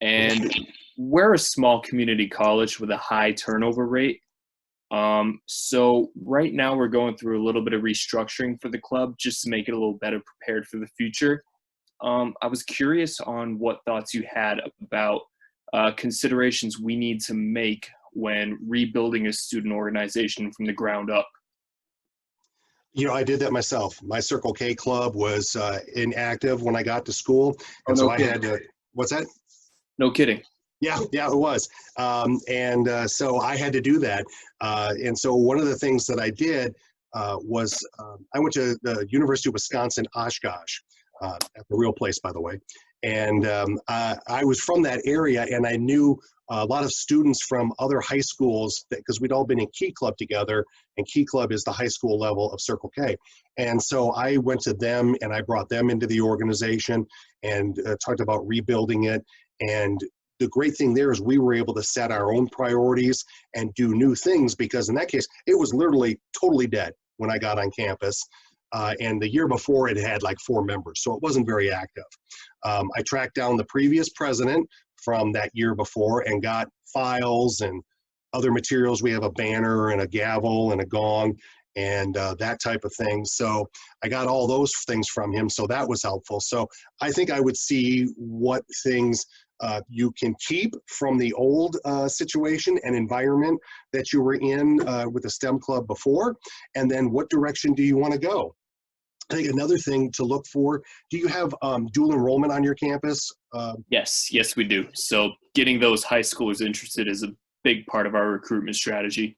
and we're a small community college with a high turnover rate. So right now we're going through a little bit of restructuring for the club just to make it a little better prepared for the future. I was curious on what thoughts you had about considerations we need to make when rebuilding a student organization from the ground up. You know, I did that myself. My Circle K club was inactive when I got to school. And Oh, no so I had to, what's that? No kidding. Yeah, it was. So I had to do that. And so one of the things that I did was I went to the University of Wisconsin, Oshkosh, at the real place, by the way. And I was from that area, and I knew a lot of students from other high schools because we'd all been in Key Club together, and Key Club is the high school level of Circle K. And so I went to them and I brought them into the organization and talked about rebuilding it. And the great thing there is we were able to set our own priorities and do new things, because in that case, it was literally totally dead when I got on campus. And the year before it had like 4 members, so it wasn't very active. I tracked down the previous president from that year before and got files and other materials. We have a banner and a gavel and a gong and that type of thing. So I got all those things from him, so that was helpful. So I think I would see what things you can keep from the old situation and environment that you were in with the STEM club before, and then what direction do you want to go? I think another thing to look for, do you have dual enrollment on your campus? Yes, we do. So getting those high schoolers interested is a big part of our recruitment strategy.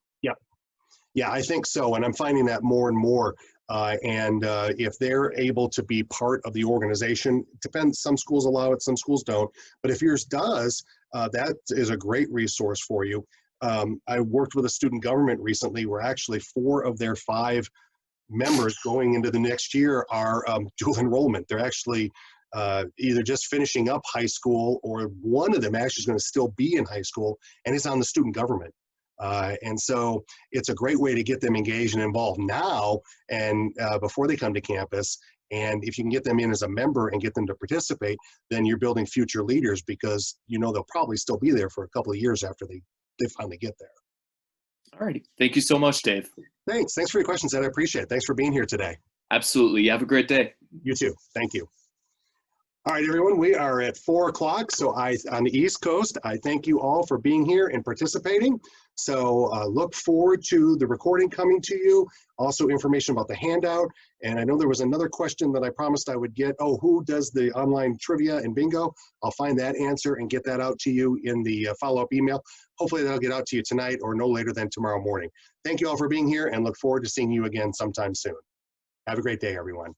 Yeah, I think so, and I'm finding that more and more. If they're able to be part of the organization, depends, some schools allow it, some schools don't, but if yours does, that is a great resource for you. I worked with a student government recently where actually 4 of their 5 members going into the next year are dual enrollment. They're actually either just finishing up high school, or one of them actually is going to still be in high school and is on the student government. And so it's a great way to get them engaged and involved now and before they come to campus. And if you can get them in as a member and get them to participate, then you're building future leaders, because you know they'll probably still be there for a couple of years after they finally get there. All righty. Thank you so much, Dave. Thanks for your questions, Ed. I appreciate it. Thanks for being here today. Absolutely. You have a great day. You too. Thank you. All right, everyone, we are at 4 o'clock. So on the East Coast, I thank you all for being here and participating. So look forward to the recording coming to you. Also information about the handout. And I know there was another question that I promised I would get. Oh, who does the online trivia and bingo? I'll find that answer and get that out to you in the follow-up email. Hopefully that'll get out to you tonight or no later than tomorrow morning. Thank you all for being here and look forward to seeing you again sometime soon. Have a great day, everyone.